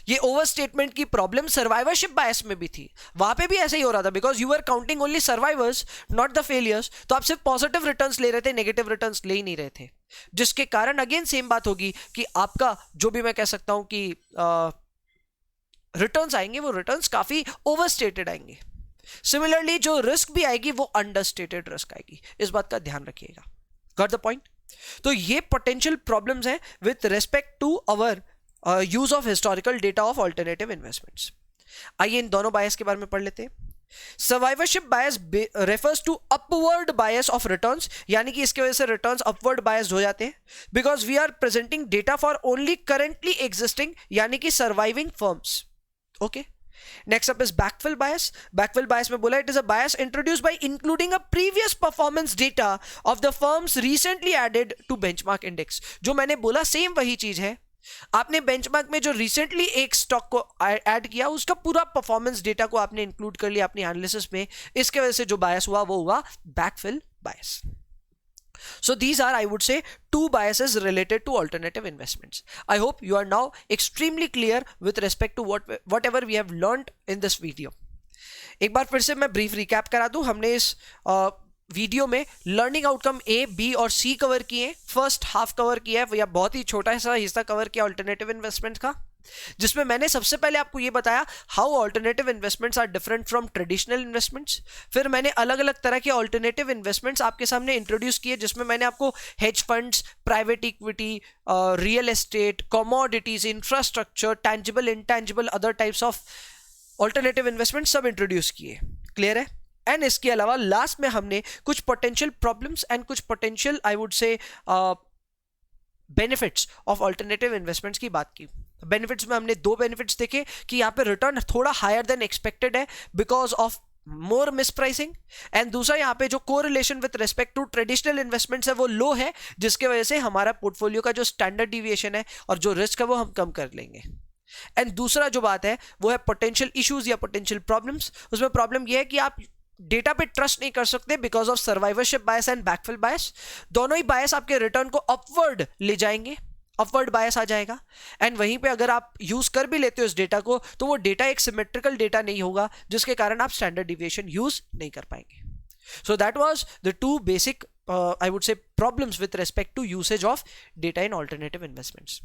ये ओवरस्टेटमेंट की प्रॉब्लम सर्वाइवरशिप बायस में भी थी, वहां पे भी ऐसा ही हो रहा था, because you are counting only survivors not the failures. तो आप सिर्फ पॉजिटिव रिटर्न्स ले रहे थे, नेगेटिव रिटर्न्स ले ही नहीं रहे थे, जिसके कारण अगेन सेम बात होगी कि आपका जो भी मैं कह सकता हूं कि रिटर्न्स आएंगे वो रिटर्न्स काफी ओवरस्टेटेड आएंगे। सिमिलरली जो रिस्क भी आएगी वो अंडरस्टेटेड रिस्क आएगी, इस बात का ध्यान रखिएगा। Got the point? तो ये पोटेंशियल प्रॉब्लम्स हैं with respect to our use of historical data of alternative investments. आइए इन दोनों बायस के बारे में पढ़ लेते हैं। Survivorship bias refers to upward bias of returns, यानी कि इसकी वजह से रिटर्न्स अपवर्ड बायस्ड हो जाते हैं, because we are presenting data for only currently existing यानी कि surviving firms. Okay, next up is backfill bias. Backfill bias में बोला it is a bias introduced by including a previous performance data of the firms recently added to benchmark index. जो मैंने बोला same वही चीज है। आपने बेंचमार्क में जो रिसेंटली एक स्टॉक को ऐड किया, उसका पूरा परफॉर्मेंस डेटा को आपने इंक्लूड कर लिया अपनी एनालिसिस में। इसके वजह से जो बायस हुआ वो हुआ backfill bias. So these are, I would say, two biases related to alternative investments. I hope you are now extremely clear with respect to whatever we have learned in this video. एक बार फिर से मैं brief recap करा दूं। हमने इस video में learning outcome A, B और सी कवर किए। फर्स्ट हाफ कवर किया है, या बहुत ही छोटा सा हिस्सा कवर किया अल्टरनेटिव इन्वेस्टमेंट का, जिसमें मैंने सबसे पहले आपको यह बताया how alternative investments are different from traditional investments. फिर मैंने अलग अलग तरह के अल्टरनेटिव इन्वेस्टमेंट्स आपके सामने इंट्रोड्यूस किए, जिसमें मैंने आपको hedge funds, private equity, real estate, commodities, infrastructure, tangible, intangible, other types of alternative investment सब इंट्रोड्यूस किए। क्लियर है? एंड इसके अलावा लास्ट में हमने कुछ पोटेंशियल प्रॉब्लम्स एंड कुछ पोटेंशियल, आई वुड से, बेनिफिट्स ऑफ अल्टरनेटिव इन्वेस्टमेंट्स की बात की। बेनिफिट्स में हमने दो बेनिफिट्स देखे कि यहाँ पे रिटर्न थोड़ा हायर देन एक्सपेक्टेड है because of more mispricing, and दूसरा यहाँ पे जो correlation with respect to traditional investments है वो लो है, जिसके वजह से हमारा पोर्टफोलियो का जो स्टैंडर्ड डिविएशन है और जो रिस्क है वो हम कम कर लेंगे। एंड दूसरा जो बात है वो है पोटेंशियल इश्यूज या पोटेंशियल प्रॉब्लम्स। उसमें प्रॉब्लम ये है कि आप डेटा पे ट्रस्ट नहीं कर सकते because of survivorship bias and backfill bias. दोनों ही बायस आपके रिटर्न को अपवर्ड ले जाएंगे, अपवर्ड बायस आ जाएगा। एंड वहीं पे अगर आप यूज कर भी लेते हो इस डेटा को, तो वो डेटा एक सिमेट्रिकल डेटा नहीं होगा, जिसके कारण आप स्टैंडर्ड डिविएशन यूज नहीं कर पाएंगे। So that was the two basic, I would say, problems with respect to usage of data in alternative investments.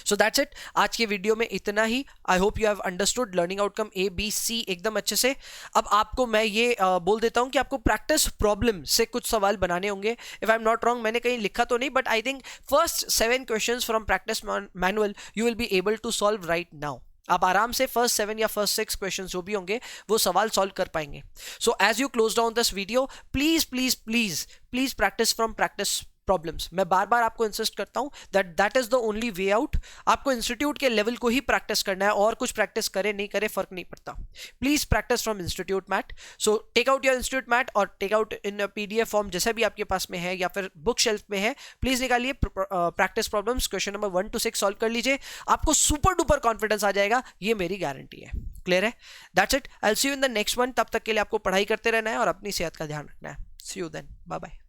So that's it, आज के वीडियो में इतना ही। I hope you have understood learning outcome A, B, C एकदम अच्छे से। अब आपको मैं ये बोल देता हूं कि आपको प्रैक्टिस प्रॉब्लम से कुछ सवाल बनाने होंगे। If I am not wrong, मैंने कहीं लिखा तो नहीं, but I think first 7 questions from practice manual you will be able to solve right now. आप आराम से फर्स्ट 7 या फर्स्ट 6 क्वेश्चन जो भी होंगे वो सवाल सॉल्व कर पाएंगे। So as you close down this video, please please please please practice from practice problems. मैं बार बार आपको इंसिस्ट करता हूं that is the only way out. आपको इंस्टीट्यूट के लेवल को ही प्रैक्टिस करना है, और कुछ प्रैक्टिस करे नहीं करे फर्क नहीं पड़ता। Please practice from institute mat. So take out your institute mat और take out in PDF form, जैसा भी आपके पास में है या फिर बुक शेल्फ में है, प्लीज निकालिए practice problems question number 1 to 6 solve कर लीजिए। आपको सुपर डुपर कॉन्फिडेंस आ जाएगा, ये मेरी गारंटी है। क्लियर है? That's it, I will see you in the next one. तब तक के लिए आपको पढ़ाई करते रहना है और अपनी सेहत का ध्यान रखना है। सी यू देन, बाय बाय।